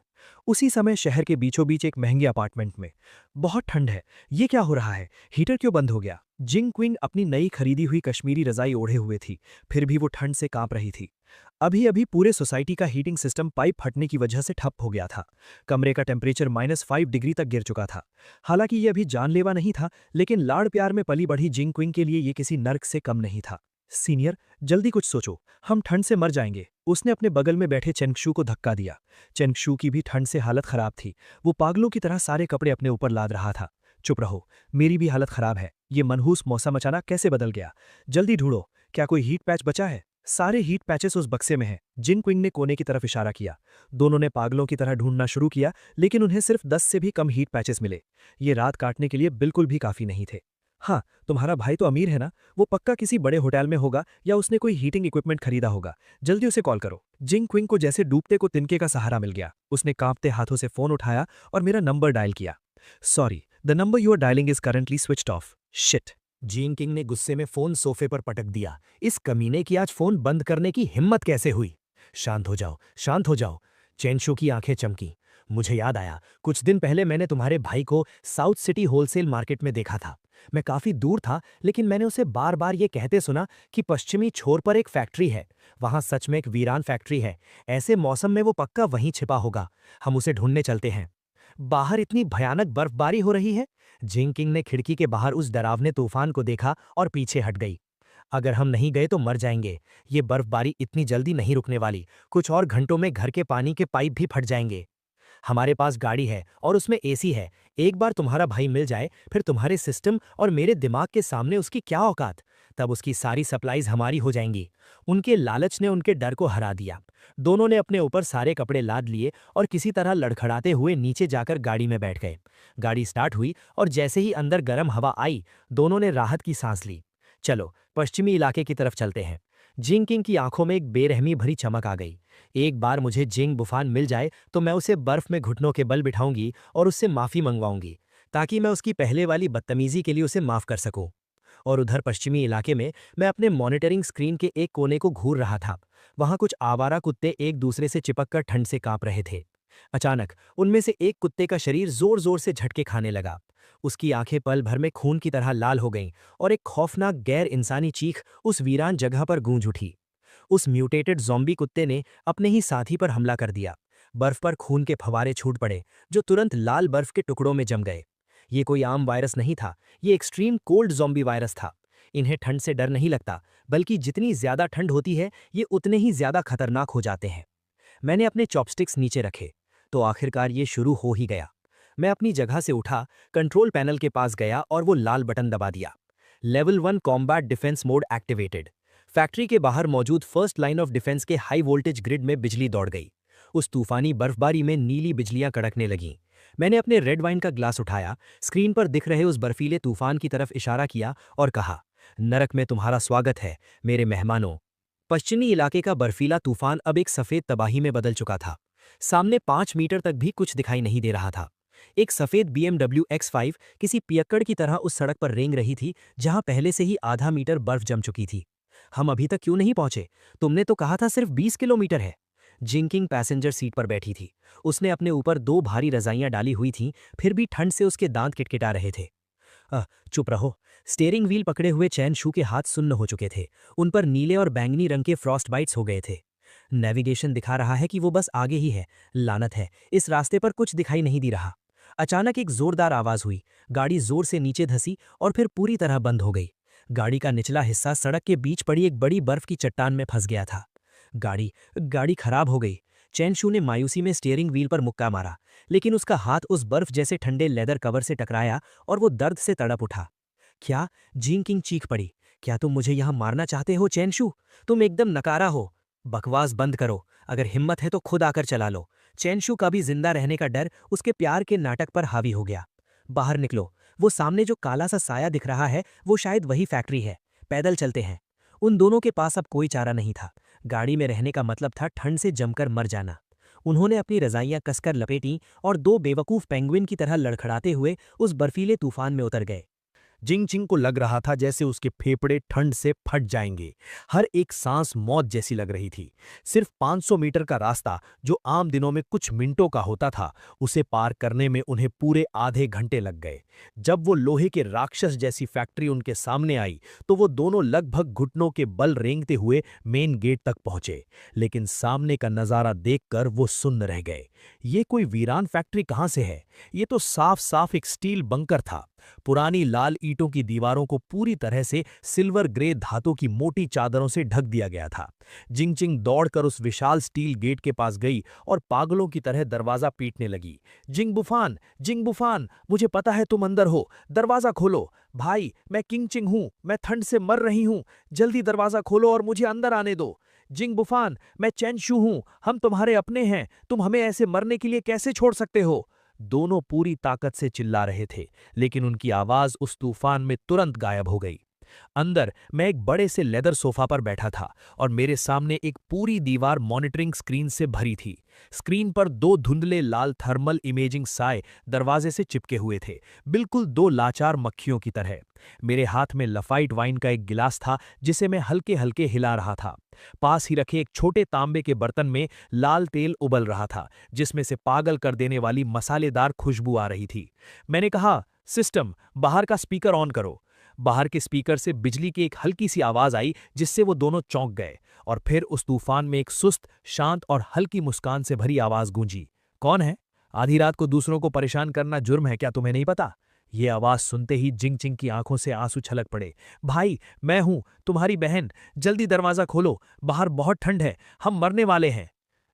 उसी समय शहर के बीचों बीच एक महंगे अपार्टमेंट में बहुत ठंड है। ये क्या हो रहा है? हीटर क्यों बंद हो गया? जिंग क्विंग अपनी नई खरीदी हुई कश्मीरी रजाई ओढ़े हुए थी, फिर भी वो ठंड से कांप रही थी। अभी अभी पूरे सोसाइटी का हीटिंग सिस्टम पाइप फटने की वजह से ठप हो गया था। कमरे का टेम्परेचर -5 डिग्री तक गिर चुका था। हालांकि ये अभी जानलेवा नहीं था, लेकिन लाड़ प्यार में पली बढ़ी जिंग क्विंग के लिए ये किसी नर्क से कम नहीं था। सीनियर, जल्दी कुछ सोचो, हम ठंड से मर जाएंगे। उसने अपने बगल में बैठे चेंगशू को धक्का दिया। चेंगशू की भी ठंड से हालत खराब थी। वो पागलों की तरह सारे कपड़े अपने ऊपर लाद रहा था। चुप रहो, मेरी भी हालत खराब है। ये मनहूस मौसम अचानक कैसे बदल गया? जल्दी ढूंढो, क्या कोई हीट पैच बचा है? सारे हीट पैचेस उस बक्से में हैं। जिन क्विंग ने कोने की तरफ इशारा किया। दोनों ने पागलों की तरह ढूंढना शुरू किया, लेकिन उन्हें सिर्फ 10 से भी कम हीट पैचेस मिले। ये रात काटने के लिए बिल्कुल भी काफी नहीं थे। हाँ, तुम्हारा भाई तो अमीर है ना, वो पक्का किसी बड़े होटल में होगा या उसने कोई हीटिंग इक्विपमेंट खरीदा होगा। जल्दी उसे कॉल करो। जिंग क्विंग को जैसे डूबते को तिनके का सहारा मिल गया। उसने कांपते हाथों से फोन उठाया और मेरा नंबर डायल किया। Sorry, the number you are dialing is currently switched off. Shit. जीन किंग ने गुस्से में फोन सोफे पर पटक दिया। इस कमीने की आज फोन बंद करने की हिम्मत कैसे हुई? शांत हो जाओ, शांत हो जाओ। चेनशू की आंखें चमकी। मुझे याद आया, कुछ दिन पहले मैंने तुम्हारे भाई को साउथ सिटी होलसेल मार्केट में देखा था। मैं काफी दूर था, लेकिन मैंने उसे बार बार ये कहते सुना कि पश्चिमी छोर पर एक फैक्ट्री है। वहां सच में एक वीरान फैक्ट्री है। ऐसे मौसम में वो पक्का वहीं छिपा होगा। हम उसे ढूंढने चलते हैं। बाहर इतनी भयानक बर्फबारी हो रही है। जिंग किंग ने खिड़की के बाहर उस डरावने तूफान को देखा और पीछे हट गई। अगर हम नहीं गए तो मर जाएंगे। ये बर्फबारी इतनी जल्दी नहीं रुकने वाली। कुछ और घंटों में घर के पानी के पाइप भी फट जाएंगे। हमारे पास गाड़ी है और उसमें एसी है। एक बार तुम्हारा भाई मिल जाए, फिर तुम्हारे सिस्टम और मेरे दिमाग के सामने उसकी क्या औकात। तब उसकी सारी सप्लाईज हमारी हो जाएंगी। उनके लालच ने उनके डर को हरा दिया। दोनों ने अपने ऊपर सारे कपड़े लाद लिए और किसी तरह लड़खड़ाते हुए नीचे जाकर गाड़ी में बैठ गए। गाड़ी स्टार्ट हुई और जैसे ही अंदर गर्म हवा आई, दोनों ने राहत की सांस ली। चलो, पश्चिमी इलाके की तरफ चलते हैं। जिंग किंग की आंखों में एक बेरहमी भरी चमक आ गई। एक बार मुझे जिंग बुफान मिल जाए तो मैं उसे बर्फ में घुटनों के बल बिठाऊंगी और उससे माफी मंगवाऊंगी, ताकि मैं उसकी पहले वाली बदतमीजी के लिए उसे माफ कर सकूं। और उधर पश्चिमी इलाके में मैं अपने मॉनिटरिंग स्क्रीन के एक कोने को घूर रहा था। वहां कुछ आवारा कुत्ते एक दूसरे से चिपककर ठंड से कांप रहे थे। अचानक उनमें से एक कुत्ते का शरीर जोर जोर से झटके खाने लगा। उसकी आंखें पल भर में खून की तरह लाल हो गईं और एक खौफनाक गैर इंसानी चीख उस वीरान जगह पर गूंज उठी। उस म्यूटेटेड ज़ॉम्बी कुत्ते ने अपने ही साथी पर हमला कर दिया। बर्फ पर खून के फवारे छूट पड़े, जो तुरंत लाल बर्फ के टुकड़ों में जम गए। ये कोई आम वायरस नहीं था, ये एक्सट्रीम कोल्ड ज़ॉम्बी वायरस था। इन्हें ठंड से डर नहीं लगता, बल्कि जितनी ज्यादा ठंड होती है, ये उतने ही ज्यादा खतरनाक हो जाते हैं। मैंने अपने चॉपस्टिक्स नीचे रखे, तो आखिरकार ये शुरू हो ही गया। मैं अपनी जगह से उठा, कंट्रोल पैनल के पास गया और वो लाल बटन दबा दिया। Level 1 combat defence mode activated. Factory के बाहर मौजूद फर्स्ट लाइन ऑफ डिफेंस के हाई वोल्टेज ग्रिड में बिजली दौड़ गई। उस तूफानी बर्फबारी में नीली बिजलियां कड़कने लगीं। मैंने अपने रेड वाइन का ग्लास उठाया, स्क्रीन पर दिख रहे उस बर्फीले तूफान की तरफ इशारा किया और कहा, नरक में तुम्हारा स्वागत है मेरे मेहमानों। पश्चिमी इलाके का बर्फीला तूफान अब एक सफेद तबाही में बदल चुका था। सामने 5 मीटर तक भी कुछ दिखाई नहीं दे रहा था। एक सफेद BMW X5 किसी पियक्कड़ की तरह उस सड़क पर रेंग रही थी, जहां पहले से ही आधा मीटर बर्फ जम चुकी थी। हम अभी तक क्यों नहीं पहुंचे? तुमने तो कहा था सिर्फ 20 किलोमीटर है। जिंकिंग पैसेंजर सीट पर बैठी थी। उसने अपने ऊपर 2 भारी रजाइयां डाली हुई थीं, फिर भी ठंड से उसके दांत किटकिटा रहे थे। चुप रहो। स्टीयरिंग व्हील पकड़े हुए चैन शू के हाथ सुन्न हो चुके थे। उन पर नीले और बैंगनी रंग के फ्रॉस्ट बाइट्स हो गए थे। नेविगेशन दिखा रहा है कि वो बस आगे ही है। लानत है, इस रास्ते पर कुछ दिखाई नहीं दे रहा। अचानक एक जोरदार आवाज हुई। गाड़ी जोर से नीचे धंसी और फिर पूरी तरह बंद हो गई। गाड़ी का निचला हिस्सा सड़क के बीच पड़ी एक बड़ी बर्फ की चट्टान में फंस गया था। गाड़ी खराब हो गई। चैनशू ने मायूसी में स्टीयरिंग व्हील पर मुक्का मारा, लेकिन उसका हाथ उस बर्फ जैसे ठंडे लेदर कवर से टकराया और वो दर्द से तड़प उठा। क्या? जिंकिंग चीख पड़ी। क्या तुम मुझे यहां मारना चाहते हो चैनशू? तुम एकदम नकारा हो। बकवास बंद करो। अगर हिम्मत है तो खुद आकर चला लो। चैनशू का भी जिंदा रहने का डर उसके प्यार के नाटक पर हावी हो गया। बाहर निकलो। वो सामने जो काला सा साया दिख रहा है, वो शायद वही फैक्ट्री है। पैदल चलते हैं। उन दोनों के पास अब कोई चारा नहीं था। गाड़ी में रहने का मतलब था ठंड से जमकर मर जाना। उन्होंने अपनी रजाइयां कसकर लपेटीं और 2 बेवकूफ पेंगुइन की तरह लड़खड़ाते हुए उस बर्फीले तूफान में उतर गए। जिंगचिंग को लग रहा था जैसे उसके फेफड़े ठंड से फट जाएंगे। हर एक सांस मौत जैसी लग रही थी। सिर्फ 500 मीटर का रास्ता, जो आम दिनों में कुछ मिनटों का होता था, उसे पार करने में उन्हें पूरे आधे घंटे लग गए। जब वो लोहे के राक्षस जैसी फैक्ट्री उनके सामने आई, तो वो दोनों लगभग घुटनों के बल रेंगते हुए मेन गेट तक पहुंचे। लेकिन सामने का नजारा देखकर वो सुन्न रह गए। ये कोई वीरान फैक्ट्री कहां से है? ये तो साफ साफ एक स्टील बंकर था। पुरानी लाल ईंटों की दीवारों को पूरी तरह से सिल्वर ग्रे धातु की मोटी चादरों से ढक दिया गया था। जिंगचिंग दौड़कर उस विशाल स्टील गेट के पास गई और पागलों की तरह दरवाजा पीटने लगी। जिंग बुफान, मुझे पता है तुम अंदर हो, दरवाजा खोलो। भाई, मैं किंगचिंग हूं, मैं ठंड से मर रही हूं, जल्दी दरवाजा खोलो और मुझे अंदर आने दो। जिंग बुफान, मैं चेंशू हूं, हम तुम्हारे अपने हैं, तुम हमें ऐसे मरने के लिए कैसे छोड़ सकते हो? दोनों पूरी ताकत से चिल्ला रहे थे, लेकिन उनकी आवाज उस तूफान में तुरंत गायब हो गई। अंदर मैं एक बड़े से लेदर सोफा पर बैठा था और मेरे सामने एक पूरी दीवार मॉनिटरिंग स्क्रीन से भरी थी। स्क्रीन पर 2 धुंधले लाल थर्मल इमेजिंग साए दरवाजे से चिपके हुए थे, बिल्कुल 2 लाचार मक्खियों की तरह। मेरे हाथ में लफाइट वाइन का एक गिलास था जिसे मैं हल्के हल्के हिला रहा था। पास ही रखे एक छोटे तांबे के बर्तन में लाल तेल उबल रहा था, जिसमें से पागल कर देने वाली मसालेदार खुशबू आ रही थी। मैंने कहा, सिस्टम, बाहर का स्पीकर ऑन करो। बाहर के स्पीकर से बिजली की एक हल्की सी आवाज आई जिससे वो दोनों चौंक गए, और फिर उस तूफान में एक सुस्त, शांत और हल्की मुस्कान से भरी आवाज गूंजी। कौन है? आधी रात को दूसरों को परेशान करना जुर्म है क्या, तुम्हें नहीं पता? ये आवाज सुनते ही जिंगचिंग की आंखों से आंसू छलक पड़े। भाई, मैं हूं, तुम्हारी बहन, जल्दी दरवाजा खोलो, बाहर बहुत ठंड है, हम मरने वाले हैं।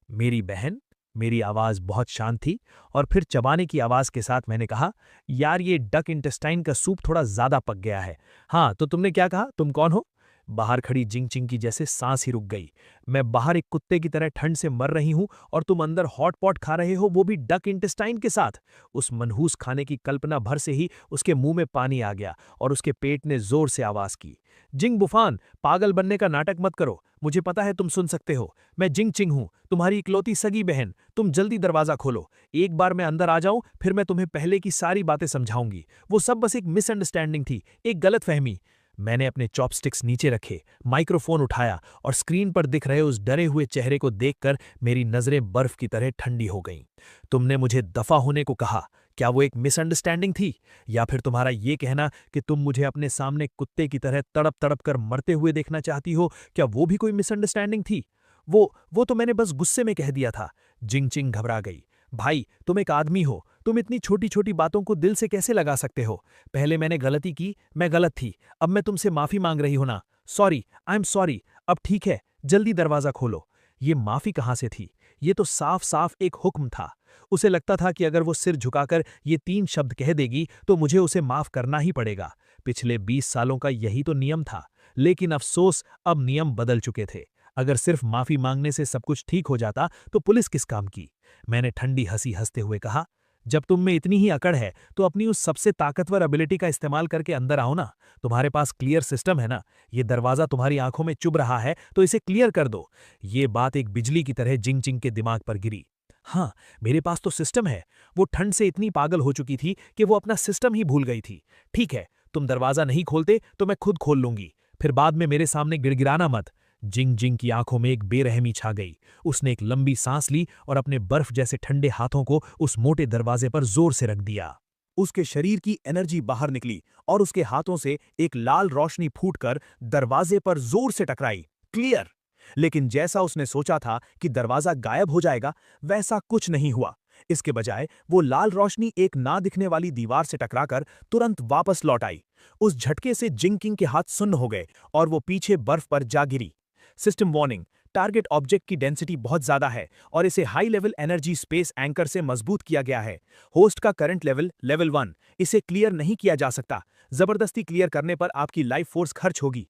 मेरी बहन? मेरी आवाज बहुत शांत थी, और फिर चबाने की आवाज के साथ मैंने कहा, यार ये डक इंटेस्टाइन का सूप थोड़ा ज्यादा पक गया है। हाँ, तो तुमने क्या कहा, तुम कौन हो? बाहर खड़ी जिंगचिंग की जैसे सांस ही रुक गई। मैं बाहर एक कुत्ते की तरह ठंड से मर रही हूं और तुम अंदर हॉट पॉट खा रहे हो, वो भी डक इंटेस्टाइन के साथ। उस मनहूस खाने की कल्पना भर से ही उसके मुंह में पानी आ गया और उसके पेट ने जोर से आवाज की, जिंग बुफान, पागल बनने का नाटक मत करो, मुझे पता है तुम सुन सकते हो। मैं जिंगचिंग हूं, तुम्हारी इकलौती सगी बहन, तुम जल्दी दरवाजा खोलो। एक बार मैं अंदर आ जाऊं, फिर मैं तुम्हें पहले की सारी बातें समझाऊंगी। वो सब बस एक मिसअंडरस्टैंडिंग थी, एक गलतफहमी। मैंने अपने चॉपस्टिक्स नीचे रखे, माइक्रोफोन उठाया और स्क्रीन पर दिख रहे उस डरे हुए चेहरे को देखकर मेरी नजरें बर्फ की तरह ठंडी हो गईं। तुमने मुझे दफा होने को कहा, क्या वो एक मिसअंडरस्टैंडिंग थी? या फिर तुम्हारा ये कहना कि तुम मुझे अपने सामने कुत्ते की तरह तड़प तड़प कर मरते हुए देखना चाहती हो, क्या वो भी कोई मिसअंडरस्टैंडिंग थी? वो तो मैंने बस गुस्से में कह दिया था। जिंगचिंग घबरा गई। भाई, तुम एक आदमी हो, तुम इतनी छोटी छोटी बातों को दिल से कैसे लगा सकते हो? पहले मैंने गलती की, मैं गलत थी, अब मैं तुमसे माफी मांग रही हूं ना। सॉरी, आई एम सॉरी, अब ठीक है, जल्दी दरवाजा खोलो। ये माफी कहां से थी? ये तो साफ साफ एक हुक्म था। उसे लगता था कि अगर वो सिर झुकाकर ये 3 शब्द कह देगी तो मुझे उसे माफ करना ही पड़ेगा। पिछले 20 सालों का यही तो नियम था, लेकिन अफसोस, अब नियम बदल चुके थे। अगर सिर्फ माफी मांगने से सब कुछ ठीक हो जाता तो पुलिस किस काम की? मैंने ठंडी हंसी हंसते हुए कहा, जब तुम में इतनी ही अकड़ है तो अपनी उस सबसे ताकतवर एबिलिटी का इस्तेमाल करके अंदर आओ ना। तुम्हारे पास क्लियर सिस्टम है ना? ये दरवाजा तुम्हारी आंखों में चुभ रहा है तो इसे क्लियर कर दो। ये बात एक बिजली की तरह जिंगचिंग के दिमाग पर गिरी। हाँ, मेरे पास तो सिस्टम है। वो ठंड से इतनी पागल हो चुकी थी कि वो अपना सिस्टम ही भूल गई थी। ठीक है, तुम दरवाजा नहीं खोलते तो मैं खुद खोल लूंगी, फिर बाद में मेरे सामने गिड़गिड़ाना मत। जिंग की आंखों में एक बेरहमी छा गई। उसने एक लंबी सांस ली और अपने बर्फ जैसे ठंडे हाथों को उस मोटे दरवाजे पर जोर से रख दिया। उसके शरीर की एनर्जी बाहर निकली और उसके हाथों से एक लाल रोशनी फूटकर दरवाजे पर जोर से टकराई। क्लियर! लेकिन जैसा उसने सोचा था कि दरवाजा गायब हो जाएगा, वैसा कुछ नहीं हुआ। इसके बजाय वो लाल रोशनी एक ना दिखने वाली दीवार से टकराकर तुरंत वापस लौट आई। उस झटके से जिंग के हाथ सुन्न हो गए और वो पीछे बर्फ पर जा गिरी। सिस्टम वार्निंग, टारगेट ऑब्जेक्ट की डेंसिटी बहुत ज्यादा है और इसे high level energy space anchor से मजबूत किया गया है। होस्ट का करंट लेवल 1, इसे क्लियर नहीं किया जा सकता। जबरदस्ती क्लियर करने पर आपकी लाइफ फोर्स खर्च होगी।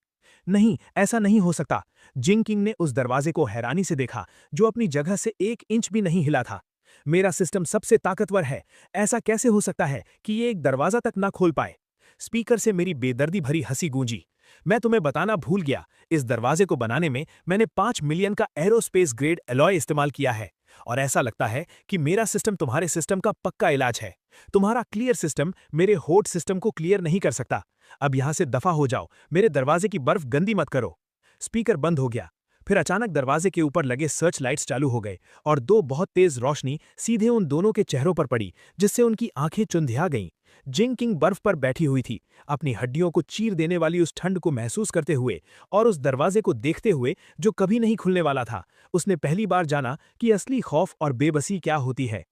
नहीं, ऐसा नहीं हो सकता। जिंग ने उस दरवाजे को हैरानी से देखा, जो अपनी जगह से 1 इंच भी नहीं हिला था। मेरा सिस्टम सबसे ताकतवर है, ऐसा कैसे हो सकता है कि ये एक दरवाजा तक ना खोल पाए? स्पीकर से मेरी बेदर्दी भरी हंसी गूंजी। मैं तुम्हें बताना भूल गया, इस दरवाजे को बनाने में मैंने 5 मिलियन का एरोस्पेस ग्रेड एलॉय इस्तेमाल किया है, और ऐसा लगता है कि मेरा सिस्टम तुम्हारे सिस्टम का पक्का इलाज है। तुम्हारा क्लियर सिस्टम मेरे होट सिस्टम को क्लियर नहीं कर सकता। अब यहां से दफा हो जाओ, मेरे दरवाजे की बर्फ गंदी मत करो। स्पीकर बंद हो गया। फिर अचानक दरवाजे के ऊपर लगे सर्च लाइट्स चालू हो गए और 2 बहुत तेज रोशनी सीधे उन दोनों के चेहरों पर पड़ी, जिससे उनकी आंखें चुंधिया गईं। जिंग बर्फ पर बैठी हुई थी, अपनी हड्डियों को चीर देने वाली उस ठंड को महसूस करते हुए और उस दरवाजे को देखते हुए जो कभी नहीं खुलने वाला था। उसने पहली बार जाना कि असली खौफ और बेबसी क्या होती है।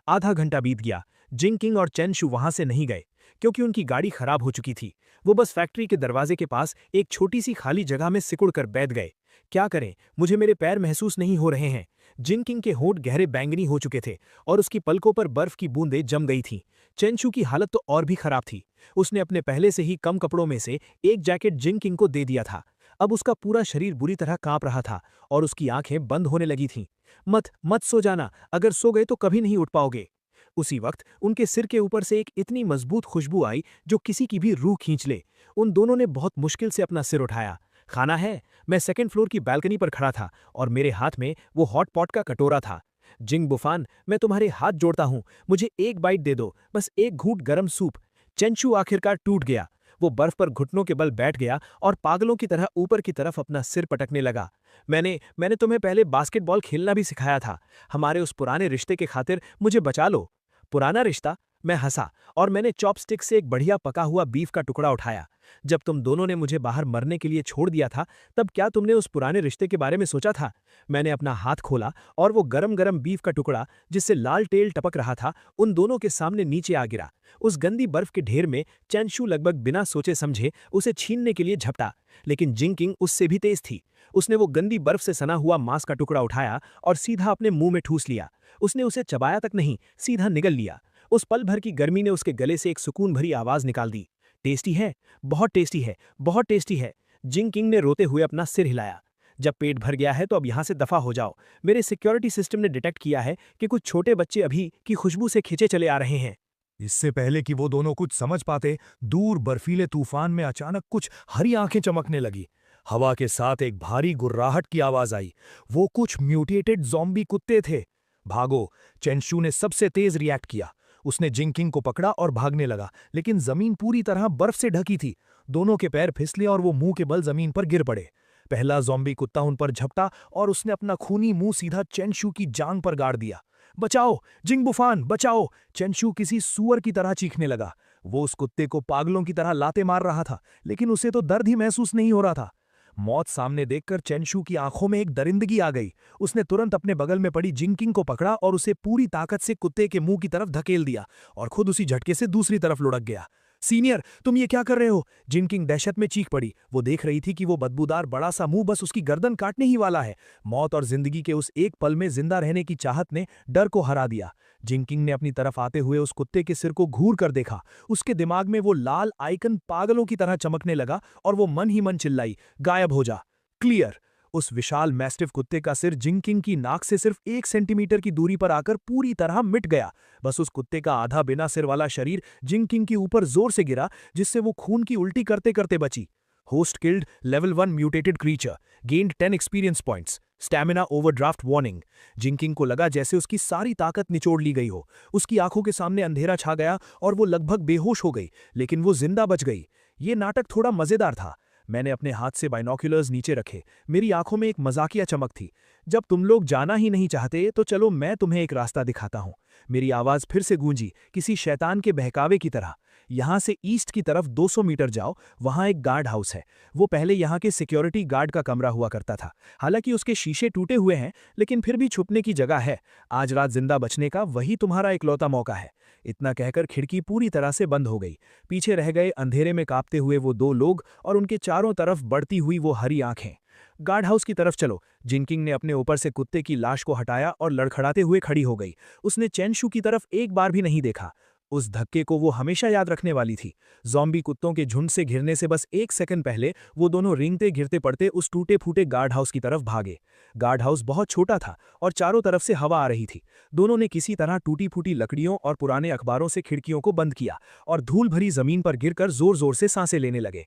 आधा घंटा बीत गया। जिंग और चेंशु वहां से नहीं गए। क्योंकि उनकी गाड़ी खराब हो चुकी थी। वो बस फैक्ट्री के दरवाजे के पास एक छोटी सी खाली जगह में सिकुड़ कर बैठ गए। क्या करें, मुझे मेरे पैर महसूस नहीं हो रहे हैं। जिनकिंग के होंठ गहरे बैंगनी हो चुके थे और उसकी पलकों पर बर्फ की बूंदें जम गई थीं। चेंशू की हालत तो और भी खराब थी। उसने अपने पहले से ही कम कपड़ों में से एक जैकेट जिनकिंग को दे दिया था। अब उसका पूरा शरीर बुरी तरह कांप रहा था और उसकी आंखें बंद होने लगी थीं। मत मत सो जाना, अगर सो गए तो कभी नहीं उठ पाओगे। उसी वक्त उनके सिर के ऊपर से एक इतनी मजबूत खुशबू आई जो किसी की भी रूह खींच ले। उन दोनों ने बहुत मुश्किल से अपना सिर उठाया। खाना है? मैं सेकंड फ्लोर की बालकनी पर खड़ा था और मेरे हाथ में वो हॉट पॉट का कटोरा था। जिंग बुफान, मैं तुम्हारे हाथ जोड़ता हूं, मुझे एक बाइट दे दो, बस एक घूंट गरम सूप। चेंशू आखिरकार टूट गया। वो बर्फ पर घुटनों के बल बैठ गया और पागलों की तरह ऊपर की तरफ अपना सिर पटकने लगा। मैंने तुम्हें पहले बास्केटबॉल खेलना भी सिखाया था। हमारे उस पुराने रिश्ते के खातिर मुझे बचा लो। पुराना रिश्ता? मैं हंसा और मैंने चॉपस्टिक से एक बढ़िया पका हुआ बीफ का टुकड़ा उठाया। जब तुम दोनों ने मुझे बाहर मरने के लिए छोड़ दिया था, तब क्या तुमने उस पुराने रिश्ते के बारे में सोचा था? मैंने अपना हाथ खोला और वो गरम गरम बीफ का टुकड़ा, जिससे लाल तेल टपक रहा था, उन दोनों के सामने नीचे आ गिरा। उस गंदी बर्फ के ढेर में चेंशू लगभग बिना सोचे समझे उसे छीनने के लिए झपटा, लेकिन जिंकिंग उससे भी तेज थी। उसने वो गंदी बर्फ से सना हुआ मांस का टुकड़ा उठाया और सीधा अपने मुंह में ठूस लिया। उसने उसे चबाया तक नहीं, सीधा निगल लिया। उस पल भर की गर्मी ने उसके गले से एक सुकून भरी आवाज निकाल दी। टेस्टी है, बहुत टेस्टी है, बहुत टेस्टी है। जिंकिंग ने रोते हुए अपना सिर हिलाया। जब पेट भर गया है तो अब यहां से दफा हो जाओ। मेरे सिक्योरिटी सिस्टम ने डिटेक्ट किया है कि कुछ छोटे बच्चे अभी की खुशबू से खिंचे चले आ रहे हैं। इससे पहले कि वो दोनों कुछ समझ पाते, दूर बर्फीले तूफान में अचानक कुछ हरी आंखें चमकने लगी। हवा के साथ एक भारी गुर्राहट की आवाज आई। वो कुछ म्यूटेटेड ज़ॉम्बी कुत्ते थे। भागो! चेंशू ने सबसे तेज रिएक्ट किया। उसने जिंकिंग को पकड़ा और भागने लगा, लेकिन जमीन पूरी तरह बर्फ से ढकी थी। दोनों के पैर फिसले और वो मुंह के बल जमीन पर गिर पड़े। पहला ज़ॉम्बी कुत्ता उन पर झपटा और उसने अपना खूनी मुंह सीधा चेंशू की जांग पर गाड़ दिया। बचाओ! जिंग बुफान, बचाओ! चेंशू किसी सूअर की तरह चीखने लगा। वो उस कुत्ते को पागलों की तरह लाते मार रहा था, लेकिन उसे तो दर्द ही महसूस नहीं हो रहा था। मौत सामने देखकर चेंशू की आंखों में एक दरिंदगी आ गई। उसने तुरंत अपने बगल में पड़ी जिंकिंग को पकड़ा और उसे पूरी ताकत से कुत्ते के मुंह की तरफ धकेल दिया और खुद उसी झटके से दूसरी तरफ लुढ़क गया। सीनियर, तुम ये क्या कर रहे हो? जिंकिंग दहशत में चीख पड़ी। वो देख रही थी कि वो बदबूदार बड़ा सा मुंह बस उसकी गर्दन काटने ही वाला है। मौत और जिंदगी के उस एक पल में जिंदा रहने की चाहत ने डर को हरा दिया। जिंकिंग ने अपनी तरफ आते हुए उस कुत्ते के सिर को घूर कर देखा। उसके दिमाग में वो लाल आइकन पागलों की तरह चमकने लगा और वो मन ही मन चिल्लाई, गायब हो जा। क्लियर! उस विशाल मैस्टिफ कुत्ते का सिर जिंकिंग की नाक से सिर्फ 1 सेंटीमीटर की दूरी पर आकर पूरी तरह मिट गया। बस उस कुत्ते का आधा बिना सिर वाला शरीर जिंकिंग के ऊपर जोर से गिरा, जिससे वो खून की उल्टी करते करते बची। Host killed, level 1 mutated creature, gained 10 experience points, stamina overdraft warning. जिंकिंग को लगा जैसे उसकी सारी ताकत निचोड़ ली गई हो। उसकी आंखों के सामने अंधेरा छा गया और वो लगभग बेहोश हो गई, लेकिन वो जिंदा बच गई। ये नाटक थोड़ा मजेदार था। मैंने अपने हाथ से बाइनोक्यूलर्स नीचे रखे। मेरी आंखों में एक मजाकिया चमक थी। जब तुम लोग जाना ही नहीं चाहते तो चलो मैं तुम्हें एक रास्ता दिखाता हूं। मेरी आवाज फिर से गूंजी, किसी शैतान के बहकावे की तरह। यहां से ईस्ट की तरफ 200 मीटर जाओ, वहां एक गार्ड हाउस है। वो पहले यहां के सिक्योरिटी गार्ड का कमरा हुआ करता था। हालांकि उसके शीशे टूटे हुए हैं, लेकिन फिर भी छुपने की जगह है। आज रात जिंदा बचने का वही तुम्हारा इकलौता मौका है। इतना कहकर खिड़की पूरी तरह से बंद हो गई। पीछे रह गए अंधेरे में कांपते हुए वो 2 लोग और उनके चारों तरफ बढ़ती हुई वो हरी आंखें। गार्ड हाउस की तरफ चलो। जिंकिंग ने अपने ऊपर से कुत्ते की लाश को हटाया और लड़खड़ाते हुए खड़ी हो गई। उसने चेंशू की तरफ एक बार भी नहीं देखा। उस धक्के को वो हमेशा याद रखने वाली थी। ज़ॉम्बी कुत्तों के झुंड से घिरने से बस 1 सेकंड पहले वो दोनों रेंगते गिरते पड़ते उस टूटे फूटे गार्ड हाउस की तरफ भागे। गार्ड हाउस बहुत छोटा था और चारों तरफ से हवा आ रही थी। दोनों ने किसी तरह टूटी फूटी लकड़ियों और पुराने अखबारों से खिड़कियों को बंद किया और धूल भरी जमीन पर गिरकर जोर जोर से सांसें लेने लगे।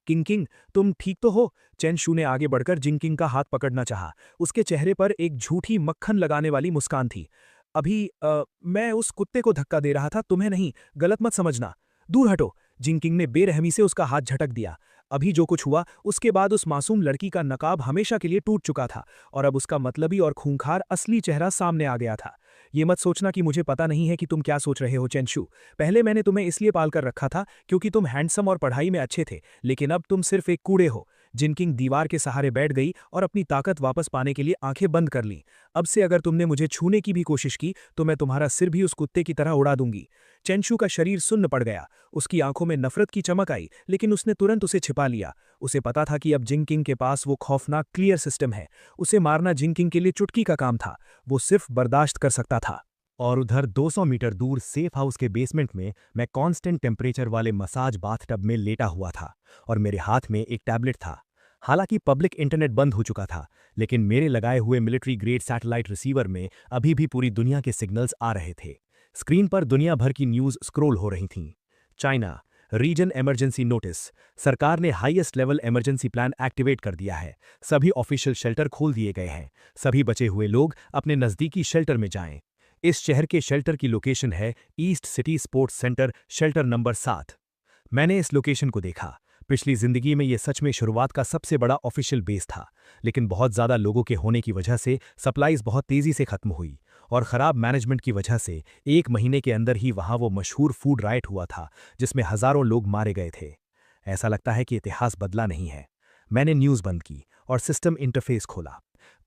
किंग, तुम ठीक तो हो? चेंशू ने आगे बढ़कर जिंकिंग का हाथ पकड़ना चाहा। उसके चेहरे पर एक झूठी मक्खन लगाने वाली मुस्कान थी। मैं उस कुत्ते को धक्का दे रहा था, तुम्हें नहीं, गलत मत समझना। दूर हटो! जिंकिंग ने बेरहमी से उसका हाथ झटक दिया। अभी जो कुछ हुआ उसके बाद उस मासूम लड़की का नकाब हमेशा के लिए टूट चुका था और अब उसका मतलबी और खूंखार असली चेहरा सामने आ गया था। ये मत सोचना कि मुझे पता नहीं है कि तुम क्या सोच रहे हो चेंशू। पहले मैंने तुम्हें इसलिए पाल कर रखा था क्योंकि तुम हैंडसम और पढ़ाई में अच्छे थे, लेकिन अब तुम सिर्फ एक कूड़े हो। जिनकिंग दीवार के सहारे बैठ गई और अपनी ताकत वापस पाने के लिए आंखें बंद कर लीं। अब से अगर तुमने मुझे छूने की भी कोशिश की तो मैं तुम्हारा सिर भी उस कुत्ते की तरह उड़ा दूंगी। चेंशू का शरीर सुन्न पड़ गया। उसकी आंखों में नफरत की चमक आई, लेकिन उसने तुरंत उसे छिपा लिया। उसे पता था कि अब जिंगकिंग के पास वो खौफनाक क्लियर सिस्टम है। उसे मारना जिंगकिंग के लिए चुटकी का काम था। वो सिर्फ बर्दाश्त कर सकता था। और उधर 200 मीटर दूर सेफ हाउस के बेसमेंट में मैं कांस्टेंट टेम्परेचर वाले मसाज बाथटब में लेटा हुआ था और मेरे हाथ में एक टैबलेट था। हालांकि पब्लिक इंटरनेट बंद हो चुका था, लेकिन मेरे लगाए हुए मिलिट्री ग्रेड सैटेलाइट रिसीवर में अभी भी पूरी दुनिया के सिग्नल्स आ रहे थे। स्क्रीन पर दुनिया भर की न्यूज़ स्क्रॉल हो रही थीं। China, region emergency notice. सरकार ने highest level emergency plan activate कर दिया है। सभी ऑफिशियल शेल्टर खोल दिए गए हैं। सभी बचे हुए लोग अपने नज़दीकी शेल्टर में जाएं। इस शहर के शेल्टर की लोकेशन है east city sports centre, shelter number 7। मैंने इस लोकेशन को देखा। पिछली जिंदगी में ये सच में शुरुआत का सबसे बड़ा ऑफिशियल बेस था, लेकिन बहुत ज़्यादा लोगों के होने की वजह से सप्लाईज बहुत तेज़ी से खत्म हुई और ख़राब मैनेजमेंट की वजह से 1 महीने के अंदर ही वहाँ वो मशहूर फूड राइट हुआ था जिसमें हज़ारों लोग मारे गए थे। ऐसा लगता है कि इतिहास बदला नहीं है। मैंने न्यूज़ बंद की और सिस्टम इंटरफेस खोला।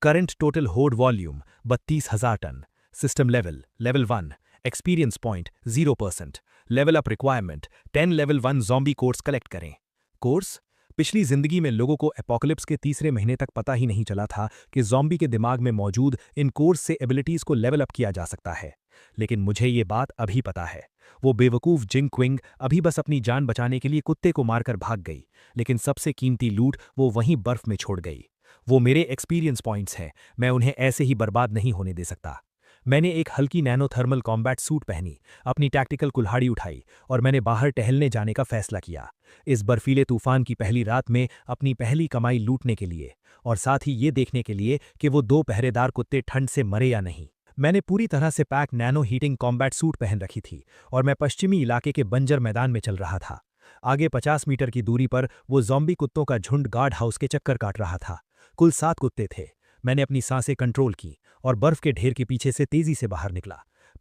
Current total hold volume 32,000 ton. System level 1, experience point 0%, level up requirement 10 level 1 zombie cores collect करें। कोर्स? पिछली जिंदगी में लोगों को एपोकलिप्स के तीसरे महीने तक पता ही नहीं चला था कि ज़ॉम्बी के दिमाग में मौजूद इन कोर्स से एबिलिटीज़ को लेवल अप किया जा सकता है। लेकिन मुझे ये बात अभी पता है। वो बेवकूफ़ जिंगक्विंग अभी बस अपनी जान बचाने के लिए कुत्ते को मारकर भाग गई, लेकिन सबसे कीमती लूट वो वहीं बर्फ में छोड़ गई। वो मेरे एक्सपीरियंस पॉइंट्स हैं, मैं उन्हें ऐसे ही बर्बाद नहीं होने दे सकता। मैंने एक हल्की नैनो थर्मल कॉम्बैट सूट पहनी, अपनी टैक्टिकल कुल्हाड़ी उठाई और मैंने बाहर टहलने जाने का फैसला किया। इस बर्फीले तूफान की पहली रात में अपनी पहली कमाई लूटने के लिए, और साथ ही ये देखने के लिए कि वो 2 पहरेदार कुत्ते ठंड से मरे या नहीं। मैंने पूरी तरह से pack nano heating combat suit पहन रखी थी और मैं पश्चिमी इलाके के बंजर मैदान में चल रहा था। आगे 50 मीटर की दूरी पर वो ज़ॉम्बी कुत्तों का झुंड गार्ड हाउस के चक्कर काट रहा था। कुल 7 कुत्ते थे। मैंने अपनी सांसें कंट्रोल की और बर्फ के ढेर के पीछे से तेजी से बाहर निकला।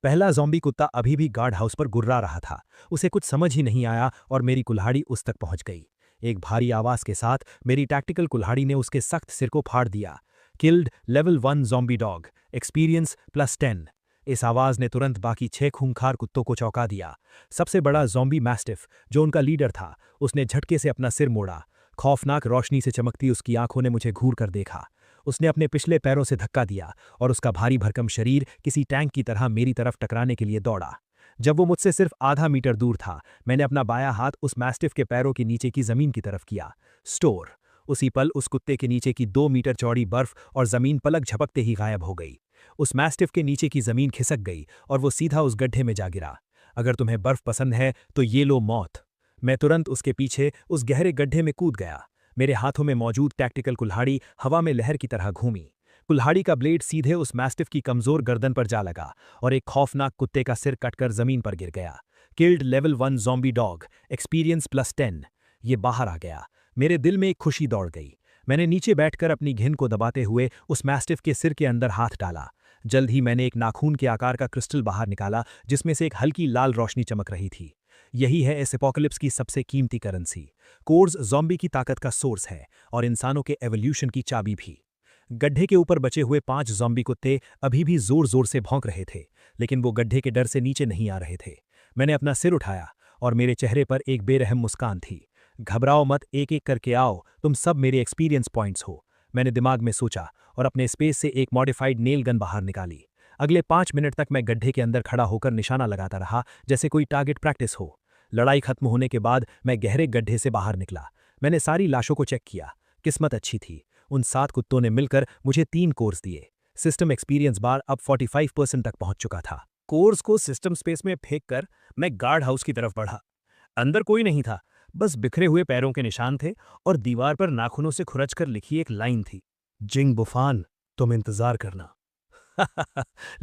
पहला ज़ॉम्बी कुत्ता अभी भी गार्ड हाउस पर गुर्रा रहा था। उसे कुछ समझ ही नहीं आया और मेरी कुल्हाड़ी उस तक पहुंच गई। एक भारी आवाज़ के साथ मेरी टैक्टिकल कुल्हाड़ी ने उसके सख्त सिर को फाड़ दिया। Killed level 1 zombie dog, experience +10। इस आवाज़ ने तुरंत बाकी 6 खूंखार कुत्तों को चौंका दिया। सबसे बड़ा ज़ॉम्बी मैस्टिफ, जो उनका लीडर था, उसने झटके से अपना सिर मोड़ा। खौफनाक रोशनी से चमकती उसकी आंखों ने मुझे घूर कर देखा। उसने अपने पिछले पैरों से धक्का दिया और उसका भारी भरकम शरीर किसी टैंक की तरह मेरी तरफ टकराने के लिए दौड़ा। जब वो मुझसे सिर्फ आधा मीटर दूर था, मैंने अपना बायां हाथ उस मैस्टिफ के पैरों के नीचे की जमीन की तरफ किया। स्टोर। उसी पल उस कुत्ते के नीचे की 2 मीटर चौड़ी बर्फ और जमीन पलक झपकते ही गायब हो गई। उस मैस्टिफ के नीचे की जमीन खिसक गई और वो सीधा उस गड्ढे में जा गिरा। अगर तुम्हें बर्फ पसंद है तो ये लो मौत। मैं तुरंत उसके पीछे उस गहरे गड्ढे में कूद गया। मेरे हाथों में मौजूद टैक्टिकल कुल्हाड़ी हवा में लहर की तरह घूमी। कुल्हाड़ी का ब्लेड सीधे उस मैस्टिफ की कमजोर गर्दन पर जा लगा और एक खौफनाक कुत्ते का सिर कटकर जमीन पर गिर गया। Killed level 1 zombie dog, experience +10। ये बाहर आ गया। मेरे दिल में एक खुशी दौड़ गई। मैंने नीचे बैठकर अपनी घिन को दबाते हुए उस मैस्टिफ के सिर के अंदर हाथ डाला। जल्द ही मैंने एक नाखून के आकार का क्रिस्टल बाहर निकाला, जिसमें से एक हल्की लाल रोशनी चमक रही थी। यही है इस एपोकलिप्स की सबसे कीमती करेंसी। कोर्स ज़ॉम्बी की ताकत का सोर्स है और इंसानों के एवोल्यूशन की चाबी भी। गड्ढे के ऊपर बचे हुए 5 ज़ॉम्बी कुत्ते अभी भी जोर जोर से भौंक रहे थे, लेकिन वो गड्ढे के डर से नीचे नहीं आ रहे थे। मैंने अपना सिर उठाया और मेरे चेहरे पर एक बेरहम मुस्कान थी। घबराओ मत, एक एक करके आओ, तुम सब मेरे एक्सपीरियंस पॉइंट्स हो, मैंने दिमाग में सोचा और अपने स्पेस से एक मॉडिफाइड नेल गन बाहर निकाली। अगले 5 मिनट तक मैं गड्ढे के अंदर खड़ा होकर निशाना लगाता रहा, जैसे कोई टारगेट प्रैक्टिस हो। लड़ाई खत्म होने के बाद मैं गहरे गड्ढे से बाहर निकला। मैंने सारी लाशों को चेक किया। किस्मत अच्छी थी, उन 7 कुत्तों ने मिलकर मुझे 3 कोर्स दिए। सिस्टम एक्सपीरियंस बार अब 45% तक पहुंच चुका था। कोर्स को सिस्टम स्पेस में फेंककर मैं गार्ड हाउस की तरफ बढ़ा। अंदर कोई नहीं था, बस बिखरे हुए पैरों के निशान थे और दीवार पर नाखूनों से खुरचकर लिखी एक लाइन थी, जिंग बुफान, तुम इंतजार करना।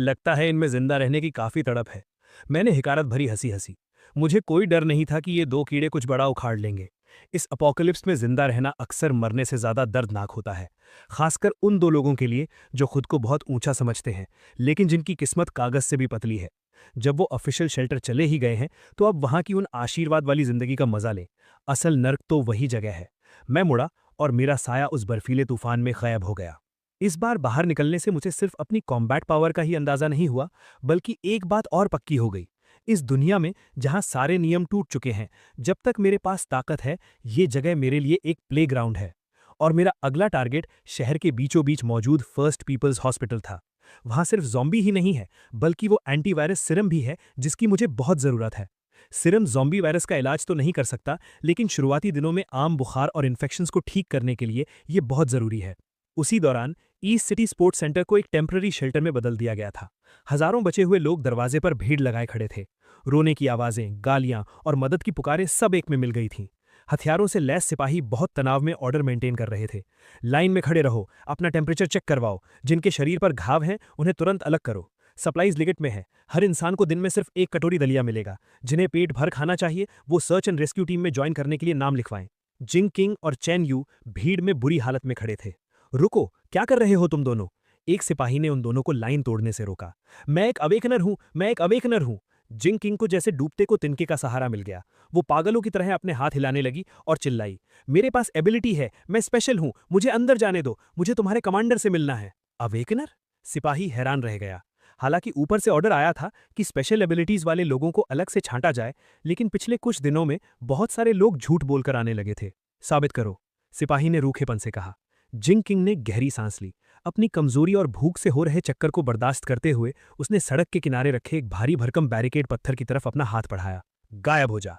लगता है इनमें जिंदा रहने की काफी तड़प है। मैंने हिकारत भरी हंसी हंसी। मुझे कोई डर नहीं था कि ये 2 कीड़े कुछ बड़ा उखाड़ लेंगे। इस अपोकलिप्स में जिंदा रहना अक्सर मरने से ज्यादा दर्दनाक होता है, खासकर उन 2 लोगों के लिए जो खुद को बहुत ऊंचा समझते हैं, लेकिन जिनकी किस्मत कागज से भी पतली है। जब वो ऑफिशियल शेल्टर चले ही गए हैं, तो अब वहां की उन आशीर्वाद वाली जिंदगी का मजा लें। असल नर्क तो वही जगह है। मैं मुड़ा और मेरा साया उस बर्फीले तूफान में गायब हो गया। इस बार बाहर निकलने से मुझे सिर्फ अपनी कॉम्बैट पावर का ही अंदाजा नहीं हुआ, बल्कि एक बात और पक्की हो गई। इस दुनिया में जहां सारे नियम टूट चुके हैं, जब तक मेरे पास ताकत है, ये जगह मेरे लिए एक प्लेग्राउंड है। और मेरा अगला टारगेट शहर के बीचों बीच मौजूद फर्स्ट पीपल्स हॉस्पिटल था। वहां सिर्फ ज़ॉम्बी ही नहीं है, बल्कि वो एंटीवायरस सिरम भी है जिसकी मुझे बहुत ज़रूरत है। सिरम ज़ॉम्बी वायरस का इलाज तो नहीं कर सकता, लेकिन शुरुआती दिनों में आम बुखार और इन्फेक्शंस को ठीक करने के लिए ये बहुत ज़रूरी है। उसी दौरान ईस्ट सिटी स्पोर्ट्स सेंटर को एक टेम्पररी शेल्टर में बदल दिया गया था। हजारों बचे हुए लोग दरवाजे पर भीड़ लगाए खड़े थे। रोने की आवाज़ें, गालियां और मदद की पुकारें सब एक में मिल गई थीं। हथियारों से लैस सिपाही बहुत तनाव में ऑर्डर मेंटेन कर रहे थे। लाइन में खड़े रहो, अपना टेम्परेचर चेक करवाओ, जिनके शरीर पर घाव हैं उन्हें तुरंत अलग करो। सप्लाईज लिमिट में है, हर इंसान को दिन में सिर्फ एक कटोरी दलिया मिलेगा। जिन्हें पेट भर खाना चाहिए वो सर्च एंड रेस्क्यू टीम में ज्वाइन करने के लिए नाम लिखवाएं। जिंग किंग और चैन यू भीड़ में बुरी हालत में खड़े थे। रुको, क्या कर रहे हो तुम दोनों? एक सिपाही ने उन दोनों को लाइन तोड़ने से रोका। मैं एक अवेकनर हूं, मैं एक अवेकनर हूं। जिंग किंग को जैसे डूबते को तिनके का सहारा मिल गया। वो पागलों की तरह अपने हाथ हिलाने लगी और चिल्लाई, मेरे पास एबिलिटी है, मैं स्पेशल हूं, मुझे अंदर जाने दो, मुझे तुम्हारे कमांडर से मिलना है। अवेकनर? सिपाही हैरान रह गया। हालांकि ऊपर से ऑर्डर आया था कि स्पेशल एबिलिटीज वाले लोगों को अलग से छांटा जाए, लेकिन पिछले कुछ दिनों में बहुत सारे लोग झूठ बोलकर आने लगे थे। साबित करो, सिपाही ने रूखेपन से कहा। जिंग किंग ने गहरी सांस ली। अपनी कमजोरी और भूख से हो रहे चक्कर को बर्दाश्त करते हुए उसने सड़क के किनारे रखे एक भारी भरकम बैरिकेड पत्थर की तरफ अपना हाथ बढ़ाया। गायब हो जा।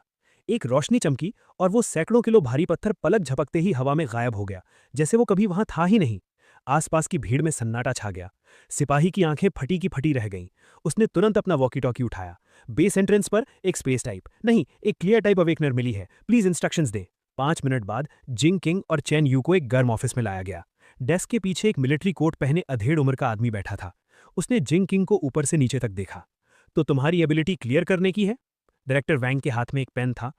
एक रोशनी चमकी और वो सैकड़ों किलो भारी पत्थर पलक झपकते ही हवा में गायब हो गया, जैसे वो कभी वहां था ही नहीं। आसपास की भीड़ में सन्नाटा छा गया। सिपाही की आंखें फटी की फटी रह गईं। उसने तुरंत अपना वॉकी टॉकी उठाया। बेस एंट्रेंस पर एक स्पेस टाइप नहीं, एक क्लियर टाइप अवेकनर मिली है, प्लीज इंस्ट्रक्शंस दे। 5 मिनट बाद जिंग किंग और चैन यू को एक गर्म ऑफिस में लाया गया। डेस्क के पीछे एक मिलिट्री कोट पहने अधेड़ उम्र का आदमी बैठा था। उसने जिंग किंग को ऊपर से नीचे तक देखा। तो तुम्हारी एबिलिटी क्लियर करने की है? डायरेक्टर वैंग के हाथ में एक पेन था।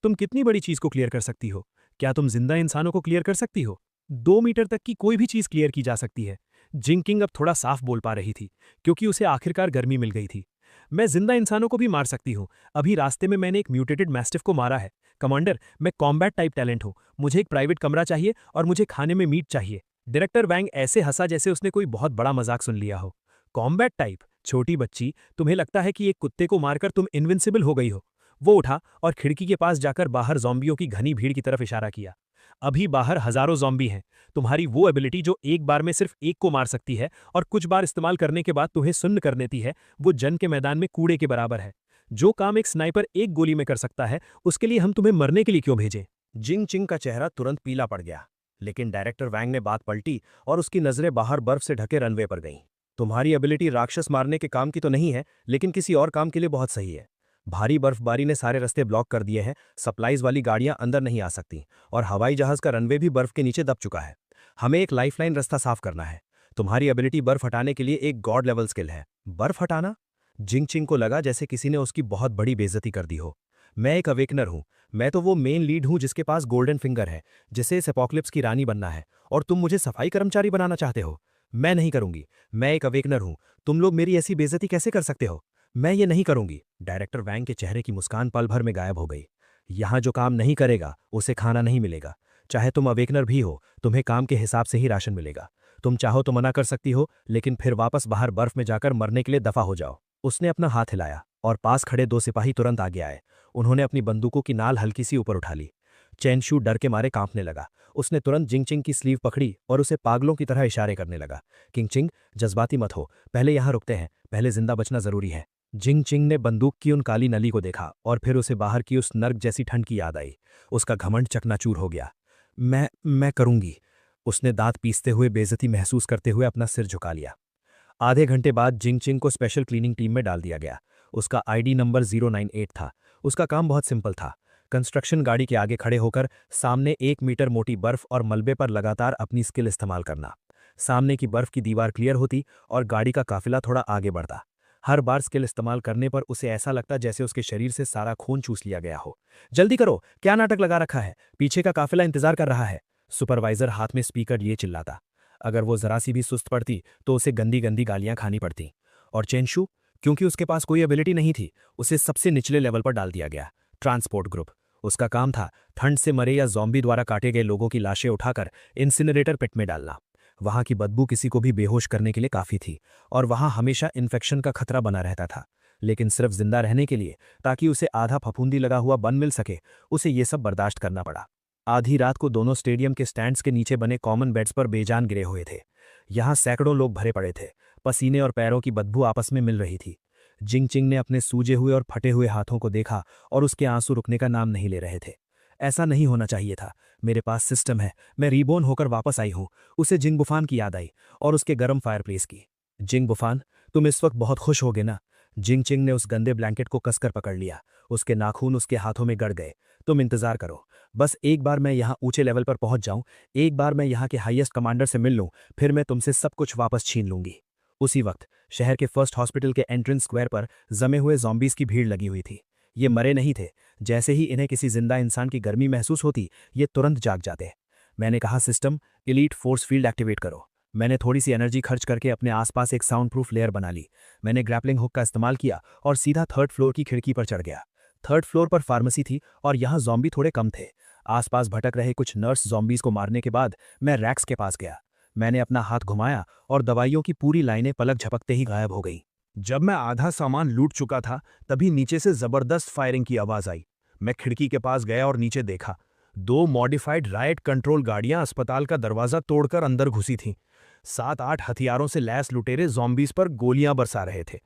तुम कितनी बड़ी चीज को क्लियर कर सकती हो? क्या तुम जिंदा इंसानों को क्लियर कर सकती हो? 2 मीटर तक की कोई भी चीज क्लियर की जा सकती है। जिंग किंग अब थोड़ा साफ बोल पा रही थी, क्योंकि उसे आखिरकार गर्मी मिल गई थी। मैं जिंदा इंसानों को भी मार सकती हूँ। अभी रास्ते में मैंने एक म्यूटेटेड मैस्टिफ को मारा है। कमांडर, मैं कॉम्बैट टाइप टैलेंट हूँ। मुझे एक प्राइवेट कमरा चाहिए और मुझे खाने में मीट चाहिए। डायरेक्टर वैंग ऐसे हंसा जैसे उसने कोई बहुत बड़ा मजाक सुन लिया हो। Combat type? छोटी बच्ची, तुम्हें लगता है कि एक कुत्ते को मारकर तुम इनविंसिबल हो गई हो? वो उठा और खिड़की के पास जाकर बाहर ज़ॉम्बियों की घनी भीड़ की तरफ इशारा किया। अभी बाहर हजारों ज़ॉम्बी हैं। तुम्हारी वो एबिलिटी जो एक बार में सिर्फ एक को मार सकती है और कुछ बार इस्तेमाल करने के बाद तुम्हें सुन्न कर देती है, वो जंग के मैदान में कूड़े के बराबर है। जो काम एक स्नाइपर एक गोली में कर सकता है, उसके लिए हम तुम्हें मरने के लिए क्यों भेजें? जिंग चिंग का चेहरा तुरंत पीला पड़ गया, लेकिन डायरेक्टर वैंग ने बात पलटी और उसकी नजरें बाहर बर्फ से ढके रनवे पर गईं। तुम्हारी एबिलिटी राक्षस मारने के काम की तो नहीं है, लेकिन किसी और काम के लिए बहुत सही है। भारी बर्फबारी ने सारे रास्ते ब्लॉक कर दिए हैं, सप्लाईज वाली गाड़ियां अंदर नहीं आ सकती और हवाई जहाज का रनवे भी बर्फ के नीचे दब चुका है। हमें एक लाइफलाइन रास्ता साफ करना है। तुम्हारी एबिलिटी बर्फ हटाने के लिए एक गॉड लेवल स्किल है। बर्फ हटाना? जिंग चिंग को लगा जैसे किसी ने उसकी बहुत बड़ी बेइज्जती कर दी हो। मैं एक अवेकनर हूं। मैं तो वो मेन लीड हूं जिसके पास गोल्डन फिंगर है, जिसे इस एपोक्लिप्स की रानी बनना है, और तुम मुझे सफाई कर्मचारी बनाना चाहते हो? मैं नहीं करूंगी। मैं एक अवेकनर हूं। तुम लोग मेरी ऐसी बेइज्जती कैसे कर सकते हो? मैं ये नहीं करूंगी। डायरेक्टर वैंग के चेहरे की मुस्कान पल भर में गायब हो गई। यहां जो काम नहीं करेगा उसे खाना नहीं मिलेगा। चाहे तुम अवेकनर भी हो, तुम्हें काम के हिसाब से ही राशन मिलेगा। तुम चाहो तो मना कर सकती हो, लेकिन फिर वापस बाहर बर्फ में जाकर मरने के लिए दफा हो जाओ। उसने अपना हाथ हिलाया और पास खड़े 2 सिपाही तुरंत आगे आए। उन्होंने अपनी बंदूकों की नाल हल्की सी ऊपर उठा ली। चैनशू डर के मारे कांपने लगा। उसने तुरंत जिंगचिंग की स्लीव पकड़ी और उसे पागलों की तरह इशारे करने लगा। किंगचिंग, जज्बाती मत हो, पहले यहां रुकते हैं, पहले जिंदा बचना जरूरी है। जिंगचिंग ने बंदूक की उन काली नली को देखा और फिर उसे बाहर की उस नर्क जैसी ठंड की याद आई। उसका घमंड चकनाचूर हो गया। मैं करूंगी। उसने दांत पीसते हुए बेइज्जती महसूस करते हुए अपना सिर झुका लिया। आधे घंटे बाद जिंगचिंग को स्पेशल क्लीनिंग टीम में डाल दिया गया। उसका आईडी नंबर 098 था। उसका काम बहुत सिंपल था। कंस्ट्रक्शन गाड़ी के आगे खड़े होकर सामने 1 मीटर मोटी बर्फ और मलबे पर लगातार अपनी स्किल इस्तेमाल करना। सामने की बर्फ की दीवार क्लियर होती और गाड़ी का काफिला थोड़ा आगे बढ़ता। हर बार स्किल इस्तेमाल करने पर उसे ऐसा लगता जैसे उसके शरीर से सारा खून चूस लिया गया हो। जल्दी करो, क्या नाटक लगा रखा है? पीछे का काफिला इंतजार कर रहा है। सुपरवाइजर हाथ में स्पीकर लिए चिल्लाता। अगर वो जरा सी भी सुस्त पड़ती तो उसे गंदी गंदी गालियां खानी पड़ती। और चेनशू, क्योंकि उसके पास कोई एबिलिटी नहीं थी, उसे सबसे निचले लेवल पर डाल दिया गया। Transport group. उसका काम था ठंड से मरे या ज़ॉम्बी द्वारा काटे गए लोगों की लाशें उठाकर इंसिनरेटर पिट में डालना। वहां की बदबू किसी को भी बेहोश करने के लिए काफ़ी थी और वहां हमेशा इन्फेक्शन का खतरा बना रहता था। लेकिन सिर्फ जिंदा रहने के लिए, ताकि उसे आधा फफूंदी लगा हुआ बन मिल सके, उसे ये सब बर्दाश्त करना पड़ा। आधी रात को दोनों स्टेडियम के स्टैंड्स के नीचे बने कॉमन बेड्स पर बेजान गिरे हुए थे। यहाँ सैकड़ों लोग भरे पड़े थे। पसीने और पैरों की बदबू आपस में मिल रही थी। जिंगचिंग ने अपने सूजे हुए और फटे हुए हाथों को देखा और उसके आंसू रुकने का नाम नहीं ले रहे थे। ऐसा नहीं होना चाहिए था। मेरे पास सिस्टम है, मैं रीबोर्न होकर वापस आई हूं। उसे जिंग बुफान की याद आई और उसके गर्म फायरप्लेस की। जिंग बुफान, तुम इस वक्त बहुत खुश होगे ना? जिंगचिंग ने उस गंदे ब्लैंकेट को कसकर पकड़ लिया। उसके नाखून उसके हाथों में गड़ गए। तुम इंतजार करो, बस एक बार मैं यहाँ ऊंचे लेवल पर पहुंच जाऊं, एक बार मैं यहाँ के हाईएस्ट कमांडर से मिल लूं, फिर मैं तुमसे सब कुछ वापस छीन लूंगी। उसी वक्त शहर के फर्स्ट हॉस्पिटल के एंट्रेंस स्क्वायर पर जमे हुए ज़ॉम्बीज़ की भीड़ लगी हुई थी। ये मरे नहीं थे। जैसे ही इन्हें किसी जिंदा इंसान की गर्मी महसूस होती, ये तुरंत जाग जाते। मैंने कहा, system elite force field activate करो। मैंने थोड़ी सी एनर्जी खर्च करके अपने आसपास एक साउंड प्रूफ लेयर बना ली। मैंने ग्रैपलिंग हुक का इस्तेमाल किया और सीधा 3rd फ्लोर की खिड़की पर चढ़ गया। 3rd फ्लोर पर फार्मेसी थी और यहाँ ज़ॉम्बी थोड़े कम थे। आसपास भटक रहे कुछ नर्स ज़ॉम्बीज़ को मारने के बाद मैं रैक्स के पास गया। मैंने अपना हाथ घुमाया और दवाइयों की पूरी लाइनें पलक झपकते ही गायब हो गई। जब मैं आधा सामान लूट चुका था, तभी नीचे से जबरदस्त फायरिंग की आवाज आई। मैं खिड़की के पास गया और नीचे देखा। 2 मॉडिफाइड राइट कंट्रोल गाड़ियां अस्पताल का दरवाजा तोड़कर अंदर घुसी थीं। 7-8 हथियारों से लैस लुटेरे ज़ॉम्बीज़ पर गोलियां बरसा रहे थे।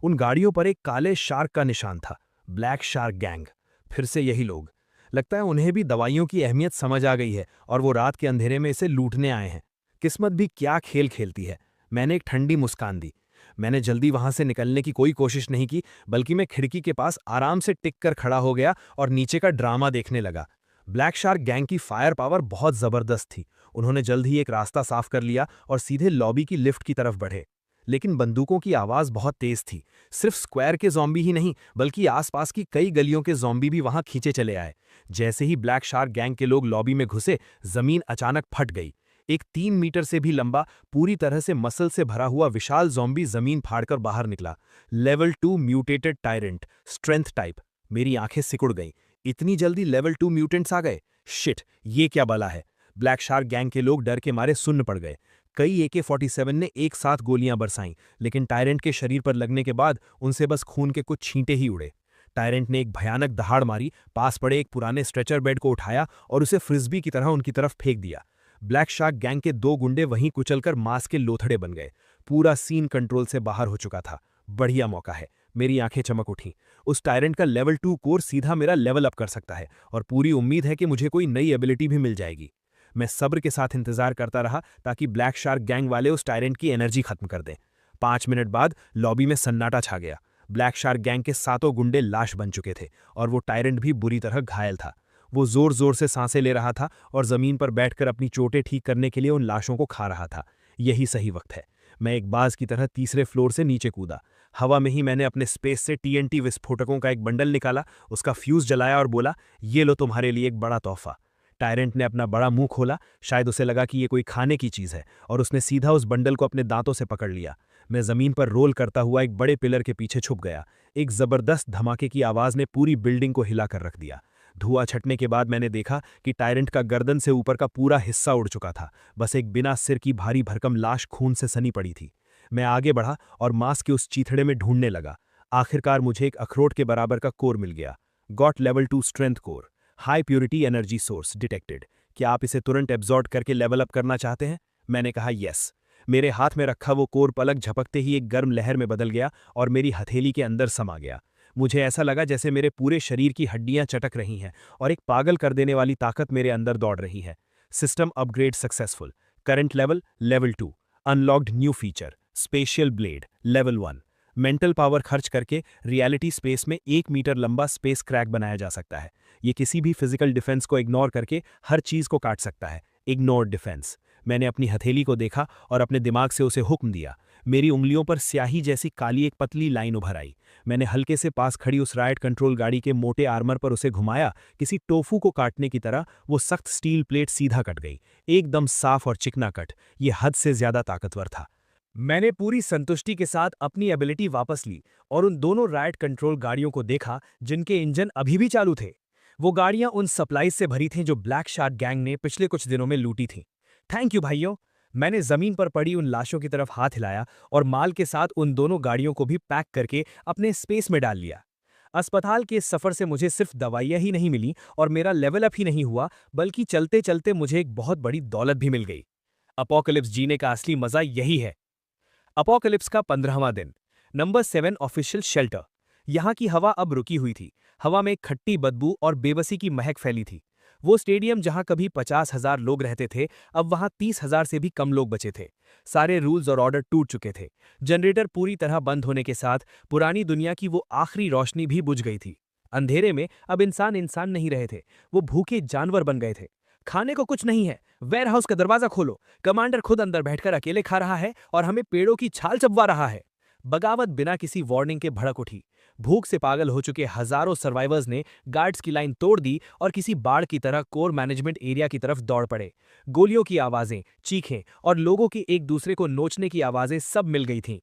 उन गाड़ियों पर एक काले शार्क का निशान था, ब्लैक शार्क गैंग। फिर से यही लोग। लगता है उन्हें भी दवाइयों की अहमियत समझ आ गई है और वो रात के अंधेरे में इसे लूटने आए हैं। किस्मत भी क्या खेल खेलती है। मैंने एक ठंडी मुस्कान दी। मैंने जल्दी वहां से निकलने की कोई कोशिश नहीं की, बल्कि मैं खिड़की के पास आराम से टिक कर खड़ा हो गया और नीचे का ड्रामा देखने लगा। ब्लैक शार्क गैंग की फायर पावर बहुत जबरदस्त थी। उन्होंने जल्द ही एक रास्ता साफ कर लिया और सीधे लॉबी की लिफ्ट की तरफ बढ़े। लेकिन बंदूकों की आवाज बहुत तेज थी। सिर्फ स्क्वायर के ज़ॉम्बी ही नहीं, बल्कि आसपास की कई गलियों के ज़ॉम्बी भी वहां खींचे चले आए। जैसे ही ब्लैक शार्क गैंग के लोग लॉबी में घुसे, जमीन अचानक फट गई। एक 3 मीटर से भी लंबा, पूरी तरह से मसल से भरा हुआ विशाल ज़ॉम्बी जमीन फाड़कर बाहर निकला। Level 2 mutated tyrant, strength type. मेरी आंखें सिकुड़ गईं। इतनी जल्दी लेवल 2 म्यूटेंट्स आ गए? शिट, ये क्या बला है? ब्लैक शार्क गैंग के लोग डर के मारे सुन्न पड़ गए। कई AK-47 ने एक साथ गोलियां बरसाईं, लेकिन टायरेंट के शरीर पर लगने के बाद उनसे बस खून के कुछ छींटे ही उड़े। टायरेंट ने एक भयानक दहाड़ मारी, पास पड़े एक पुराने स्ट्रेचर बेड को उठाया और उसे फ्रिस्बी की तरह उनकी तरफ फेंक दिया। ब्लैक शार्क गैंग के 2 गुंडे वहीं कुचलकर मांस के लोथड़े बन गए। पूरा सीन कंट्रोल से बाहर हो चुका था। बढ़िया मौका है। मेरी आंखें चमक उठीं। उस टायरेंट का लेवल 2 कोर सीधा मेरा लेवल अप कर सकता है और पूरी उम्मीद है कि मुझे कोई नई एबिलिटी भी मिल जाएगी। मैं सब्र के साथ इंतजार करता रहा ताकि ब्लैक शार्क गैंग वाले उस टायरेंट की एनर्जी खत्म कर दें। 5 मिनट बाद लॉबी में सन्नाटा छा गया। ब्लैक शार्क गैंग के 7 गुंडे लाश बन चुके थे और वो टायरेंट भी बुरी तरह घायल था। वो जोर जोर से सांसें ले रहा था और जमीन पर बैठकर अपनी चोटें ठीक करने के लिए उन लाशों को खा रहा था। यही सही वक्त है। मैं एक बाज की तरह तीसरे फ्लोर से नीचे कूदा। हवा में ही मैंने अपने स्पेस से TNT विस्फोटकों का एक बंडल निकाला, उसका फ्यूज जलाया और बोला, ये लो तुम्हारे लिए एक बड़ा तोहफा। टायरेंट ने अपना बड़ा मुंह खोला। शायद उसे लगा कि ये कोई खाने की चीज है और उसने सीधा उस बंडल को अपने दांतों से पकड़ लिया। मैं जमीन पर रोल करता हुआ एक बड़े पिलर के पीछे छुप गया। एक जबरदस्त धमाके की आवाज ने पूरी बिल्डिंग को हिलाकर रख दिया। धुआं छटने के बाद मैंने देखा कि टायरेंट का गर्दन से ऊपर का पूरा हिस्सा उड़ चुका था। बस एक बिना सिर की भारी भरकम लाश खून से सनी पड़ी थी। मैं आगे बढ़ा और मांस के उस चीथड़े में ढूंढने लगा। आखिरकार मुझे एक अखरोट के बराबर का कोर मिल गया। Got level 2 strength core, high purity energy source detected. क्या आप इसे तुरंत एब्जॉर्ब करके लेवल अप करना चाहते हैं? मैंने कहा यस। मेरे हाथ में रखा वो कोर पलक झपकते ही एक गर्म लहर में बदल गया और मेरी हथेली के अंदर समा गया। मुझे ऐसा लगा जैसे मेरे पूरे शरीर की हड्डियां चटक रही हैं और एक पागल कर देने वाली ताकत मेरे अंदर दौड़ रही है। System upgrade successful. Current level level 2। Unlocked new feature spatial blade level 1। Mental power खर्च करके रियलिटी स्पेस में 1 मीटर लंबा स्पेस क्रैक बनाया जा सकता है। ये किसी भी फिजिकल डिफेंस को इग्नोर करके हर चीज को काट सकता है। Ignore defence. मैंने अपनी हथेली को देखा और अपने दिमाग से उसे हुक्म दिया। मेरी उंगलियों पर स्याही जैसी काली एक पतली लाइन उभर आई। मैंने हल्के से पास खड़ी उस राइट कंट्रोल गाड़ी के मोटे आर्मर पर उसे घुमाया। किसी टोफू को काटने की तरह वो सख्त स्टील प्लेट सीधा कट गई, एकदम साफ और चिकना कट। ये हद से ज्यादा ताकतवर था। मैंने पूरी संतुष्टि के साथ अपनी एबिलिटी वापस ली और उन दोनों राइट कंट्रोल गाड़ियों को देखा जिनके इंजन अभी भी चालू थे। वो गाड़ियां उन सप्लाईज से भरी थीं जो ब्लैक शार्क गैंग ने पिछले कुछ दिनों में लूटी थीं। थैंक यू भाइयों। मैंने जमीन पर पड़ी उन लाशों की तरफ हाथ हिलाया और माल के साथ उन दोनों गाड़ियों को भी पैक करके अपने स्पेस में डाल लिया। अस्पताल के इस सफर से मुझे सिर्फ दवाइयां ही नहीं मिली और मेरा लेवल अप ही नहीं हुआ, बल्कि चलते चलते मुझे एक बहुत बड़ी दौलत भी मिल गई। अपोकलिप्स जीने का असली मजा यही है। अपोकलिप्स का 15वां दिन, नंबर 7 ऑफिशियल शेल्टर। यहाँ की हवा अब रुकी हुई थी। हवा में खट्टी बदबू और बेबसी की महक फैली थी। वो स्टेडियम जहाँ कभी 50,000 लोग रहते थे, अब वहाँ 30,000 से भी कम लोग बचे थे। सारे रूल्स और ऑर्डर टूट चुके थे। जनरेटर पूरी तरह बंद होने के साथ पुरानी दुनिया की वो आखिरी रोशनी भी बुझ गई थी। अंधेरे में अब इंसान इंसान नहीं रहे थे, वो भूखे जानवर बन गए थे। खाने को कुछ नहीं है, वेयरहाउस का दरवाजा खोलो, कमांडर खुद अंदर बैठकर अकेले खा रहा है और हमें पेड़ों की छाल चबवा रहा है। बगावत बिना किसी वार्निंग के भड़क उठी। भूख से पागल हो चुके हजारों सर्वाइवर्स ने गार्ड्स की लाइन तोड़ दी और किसी बाढ़ की तरह कोर मैनेजमेंट एरिया की तरफ दौड़ पड़े। गोलियों की आवाजें, चीखें और लोगों की एक दूसरे को नोचने की आवाजें सब मिल गई थीं।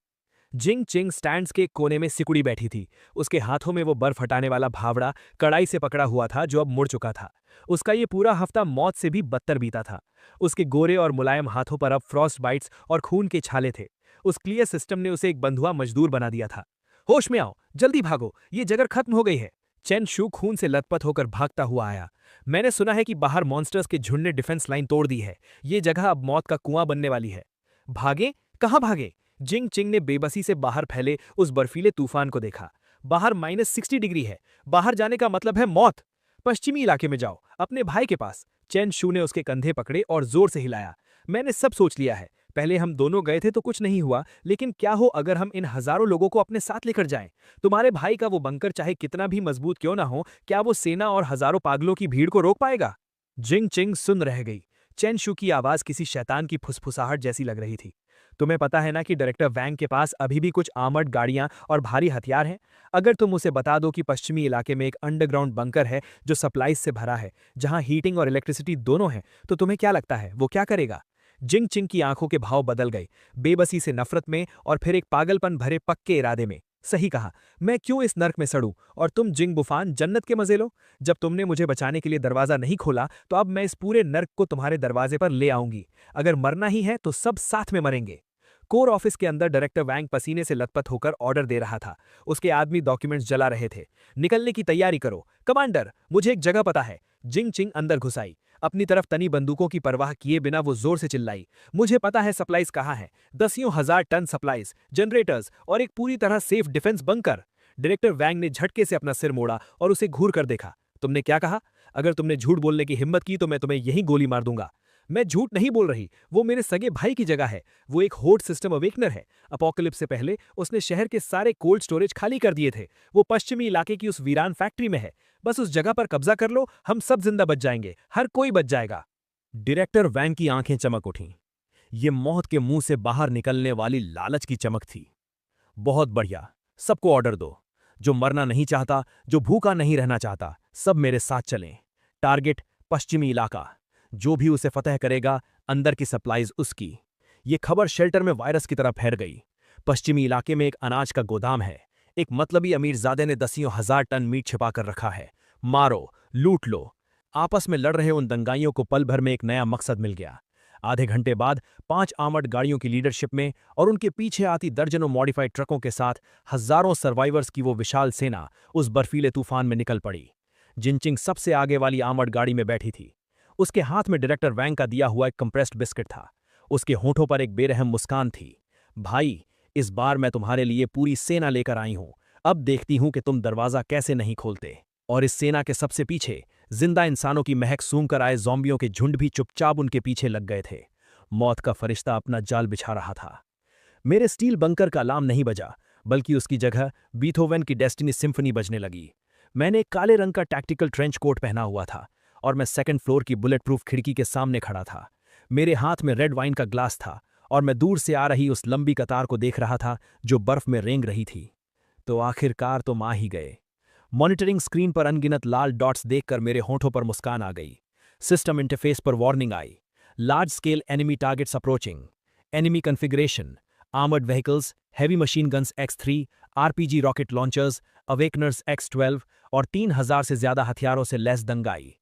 जिंग चिंग स्टैंड्स के कोने में सिकुड़ी बैठी थी। उसके हाथों में वो बर्फ हटाने वाला भावड़ा कड़ाई से पकड़ा हुआ था जो अब मुड़ चुका था। उसका ये पूरा हफ्ता मौत से भी बदतर बीता था। उसके गोरे और मुलायम हाथों पर अब फ्रॉस्ट बाइट्स और खून के छाले थे। उस क्लियर सिस्टम ने उसे एक बंधुआ मजदूर बना दिया था। होश में आओ, जल्दी भागो, ये जगह खत्म हो गई है। चेन शू खून से लथपथ होकर भागता हुआ आया। मैंने सुना है कि बाहर मॉन्स्टर्स के झुंड ने डिफेंस लाइन तोड़ दी है। ये जगह अब मौत का कुआं बनने वाली है। भागे? कहाँ भागे? जिंग चिंग ने बेबसी से बाहर फैले उस बर्फीले तूफान को देखा। बाहर -60 डिग्री है। बाहर जाने का मतलब है मौत। पश्चिमी इलाके में जाओ, अपने भाई के पास। चेन शू ने उसके कंधे पकड़े और जोर से हिलाया। मैंने सब सोच लिया है। पहले हम दोनों गए थे तो कुछ नहीं हुआ, लेकिन क्या हो अगर हम इन हजारों लोगों को अपने साथ लेकर जाएं? तुम्हारे भाई का वो बंकर चाहे कितना भी मजबूत क्यों ना हो, क्या वो सेना और हजारों पागलों की भीड़ को रोक पाएगा? जिंग चिंग सुन रह गई। चेन शू की आवाज किसी शैतान की फुसफुसाहट जैसी लग रही थी। तुम्हें पता है ना कि डायरेक्टर वैंग के पास अभी भी कुछ आर्मर्ड गाड़ियां और भारी हथियार हैं? अगर तुम उसे बता दो कि पश्चिमी इलाके में एक अंडरग्राउंड बंकर है जो सप्लाईज से भरा है, जहां हीटिंग और इलेक्ट्रिसिटी दोनों हैं, तो तुम्हें क्या लगता है वो क्या करेगा? जिंग चिंग की आंखों के भाव बदल गए, बेबसी से नफरत में और फिर एक पागलपन भरे पक्के इरादे में। सही कहा, मैं क्यों इस नर्क में सड़ूं और तुम जिंग बुफान जन्नत के मजे लो। जब तुमने मुझे बचाने के लिए दरवाजा नहीं खोला तो अब मैं इस पूरे नर्क को तुम्हारे दरवाजे पर ले आऊंगी। अगर मरना ही है तो सब साथ में मरेंगे। कोर ऑफिस के अंदर डायरेक्टर वैंग पसीने से लथपथ होकर ऑर्डर दे रहा था। उसके आदमी डॉक्यूमेंट्स जला रहे थे। निकलने की तैयारी करो कमांडर, मुझे एक जगह पता है। जिंग चिंग अंदर घुस आई। अपनी तरफ तनी बंदूकों की परवाह किए बिना वो जोर से चिल्लाई, मुझे पता है सप्लाईज कहाँ है। दसियों हजार टन सप्लाईज, जनरेटर्स और एक पूरी तरह सेफ डिफेंस बंकर। डायरेक्टर वैंग ने झटके से अपना सिर मोड़ा और उसे घूर कर देखा। तुमने क्या कहा? अगर तुमने झूठ बोलने की हिम्मत की तो मैं तुम्हें यहीं गोली मार दूंगा। मैं झूठ नहीं बोल रही, वो मेरे सगे भाई की जगह है। वो एक होड सिस्टम अवेकनर है। अपोकलिप्स से पहले उसने शहर के सारे कोल्ड स्टोरेज खाली कर दिए थे। वो पश्चिमी इलाके की उस वीरान फैक्ट्री में है। बस उस जगह पर कब्जा कर लो, हम सब जिंदा बच जाएंगे, हर कोई बच जाएगा। डायरेक्टर वैंग की आंखें चमक उठीं। ये मौत के मुंह से बाहर निकलने वाली लालच की चमक थी। बहुत बढ़िया, सबको ऑर्डर दो। जो मरना नहीं चाहता, जो भूखा नहीं रहना चाहता, सब मेरे साथ चलें। टारगेट पश्चिमी इलाका। जो भी उसे फतह करेगा, अंदर की सप्लाईज उसकी। ये खबर शेल्टर में वायरस की तरह फैल गई। पश्चिमी इलाके में एक अनाज का गोदाम है। एक मतलबी अमीरजादे ने दसियों हजार टन मीट छिपा कर रखा है। मारो, लूट लो। आपस में लड़ रहे उन दंगाइयों को पल भर में एक नया मकसद मिल गया। आधे घंटे बाद 5 आर्मर्ड गाड़ियों की लीडरशिप में और उनके पीछे आती दर्जनों मॉडिफाइड ट्रकों के साथ हजारों सर्वाइवर्स की वो विशाल सेना उस बर्फीले तूफान में निकल पड़ी। जिनचिंग सबसे आगे वाली आर्मर्ड गाड़ी में बैठी थी। उसके हाथ में डायरेक्टर वैंग का दिया हुआ एक कंप्रेस्ड बिस्किट था। उसके होठों पर एक बेरहम मुस्कान थी। भाई, इस बार मैं तुम्हारे लिए पूरी सेना लेकर आई हूं। अब देखती हूं कि तुम दरवाजा कैसे नहीं खोलते। और इस सेना के सबसे पीछे जिंदा इंसानों की महक सूंघ कर आए ज़ॉम्बियों के झुंड भी चुपचाप उनके पीछे लग गए थे। मौत का फरिश्ता अपना जाल बिछा रहा था। मेरे स्टील बंकर का अलार्म नहीं बजा, बल्कि उसकी जगह बीथोवेन की डेस्टिनी सिम्फनी बजने लगी। मैंने काले रंग का टैक्टिकल ट्रेंच कोट पहना हुआ था और मैं सेकंड फ्लोर की बुलेट प्रूफ खिड़की के सामने खड़ा था। मेरे हाथ में रेड वाइन का ग्लास था और मैं दूर से आ रही उस लंबी कतार को देख रहा था जो बर्फ में रेंग रही थी। तो आखिरकार तुम आ ही गए। मॉनिटरिंग स्क्रीन पर अनगिनत लाल डॉट्स देखकर मेरे होठों पर मुस्कान आ गई। सिस्टम इंटरफेस पर वार्निंग आई, large scale enemy targets approaching, enemy configuration, armoured vehicles, heavy machine guns X3, RPG rocket launchers, awakeners X12 और 3000 से ज्यादा हथियारों से लैस दंगाई।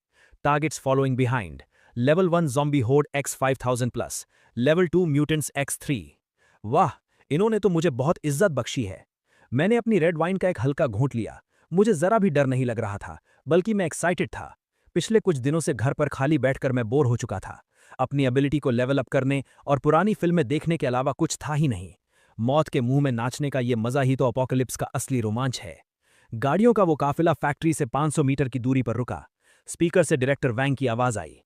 Targets following behind, level 1 zombie horde X5000 plus, level 2 mutants X3। वाह, इन्होंने तो मुझे बहुत इज्जत बख्शी है। मैंने अपनी रेड वाइन का एक हल्का घूंट लिया। मुझे जरा भी डर नहीं लग रहा था, बल्कि मैं एक्साइटेड था। पिछले कुछ दिनों से घर पर खाली बैठकर मैं बोर हो चुका था। अपनी एबिलिटी को लेवल अप करने और पुरानी फिल्में देखने के अलावा कुछ था ही नहीं। मौत के मुंह में नाचने का ये मजा ही तो अपोकलिप्स का असली रोमांच है। गाड़ियों का वो काफिला फैक्ट्री से 500 मीटर की दूरी पर रुका। स्पीकर से डायरेक्टर वैंग की आवाज आई।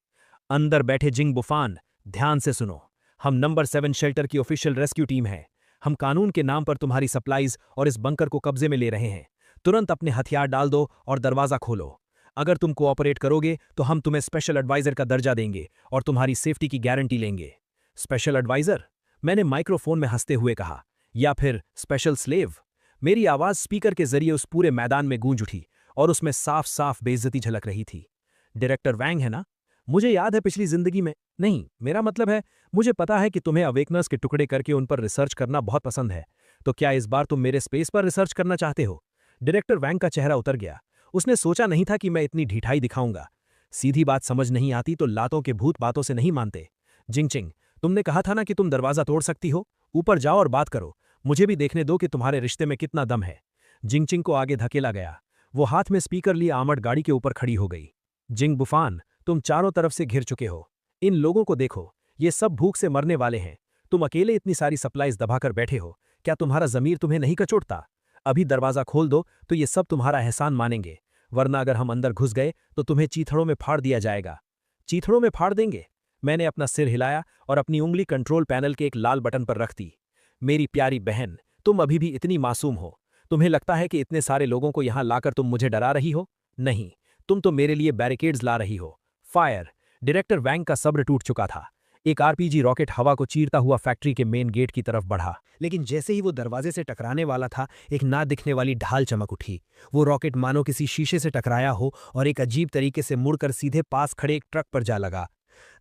अंदर बैठे जिंग बुफान, ध्यान से सुनो। हम नंबर 7 शेल्टर की ऑफिशियल रेस्क्यू टीम है। हम कानून के नाम पर तुम्हारी सप्लाईज और इस बंकर को कब्जे में ले रहे हैं। तुरंत अपने हथियार डाल दो और दरवाजा खोलो। अगर तुम कोऑपरेट करोगे तो हम तुम्हें स्पेशल एडवाइजर का दर्जा देंगे और तुम्हारी सेफ्टी की गारंटी लेंगे। Special adviser? मैंने माइक्रोफोन में हंसते हुए कहा। या फिर स्पेशल स्लेव? मेरी आवाज स्पीकर के जरिए उस पूरे मैदान में गूंज उठी और उसमें साफ साफ बेइज्जती झलक रही थी। डायरेक्टर वैंग है ना? मुझे याद है पिछली जिंदगी में। नहीं, मेरा मतलब है, मुझे पता है कि तुम्हें अवेकनर्स के टुकड़े करके उन पर रिसर्च करना बहुत पसंद है। तो क्या इस बार तुम मेरे स्पेस पर रिसर्च करना चाहते हो? डायरेक्टर वैंग का चेहरा उतर गया। उसने सोचा नहीं था कि मैं इतनी ढिठाई दिखाऊंगा। सीधी बात समझ नहीं आती तो लातों के भूत बातों से नहीं मानते। जिंगचिंग, तुमने कहा था ना कि तुम दरवाजा तोड़ सकती हो। ऊपर जाओ और बात करो। मुझे भी देखने दो कि तुम्हारे रिश्ते में कितना दम है। जिंगचिंग को आगे धकेला गया। वो हाथ में स्पीकर लिए आर्मर्ड गाड़ी के ऊपर खड़ी हो गई। जिंग बुफान, तुम चारों तरफ से घिर चुके हो। इन लोगों को देखो, ये सब भूख से मरने वाले हैं। तुम अकेले इतनी सारी सप्लाईज दबाकर बैठे हो। क्या तुम्हारा जमीर तुम्हें नहीं कचोटता? अभी दरवाजा खोल दो तो ये सब तुम्हारा एहसान मानेंगे, वरना अगर हम अंदर घुस गए तो तुम्हें चीथड़ों में फाड़ दिया जाएगा। चीथड़ों में फाड़ देंगे? मैंने अपना सिर हिलाया और अपनी उंगली कंट्रोल पैनल के एक लाल बटन पर रख दी। मेरी प्यारी बहन, तुम अभी भी इतनी मासूम हो। तुम्हें लगता है कि इतने सारे लोगों को यहां लाकर तुम मुझे डरा रही हो? नहीं, तुम तो मेरे लिए बैरिकेड्स ला रही हो। फायर! डायरेक्टर वैंग का सब्र टूट चुका था। एक आरपीजी रॉकेट हवा को चीरता हुआ फैक्ट्री के मेन गेट की तरफ बढ़ा, लेकिन जैसे ही वो दरवाजे से टकराने वाला था, एक ना दिखने वाली ढाल चमक उठी। वो रॉकेट मानो किसी शीशे से टकराया हो और एक अजीब तरीके से मुड़कर सीधे पास खड़े एक ट्रक पर जा लगा।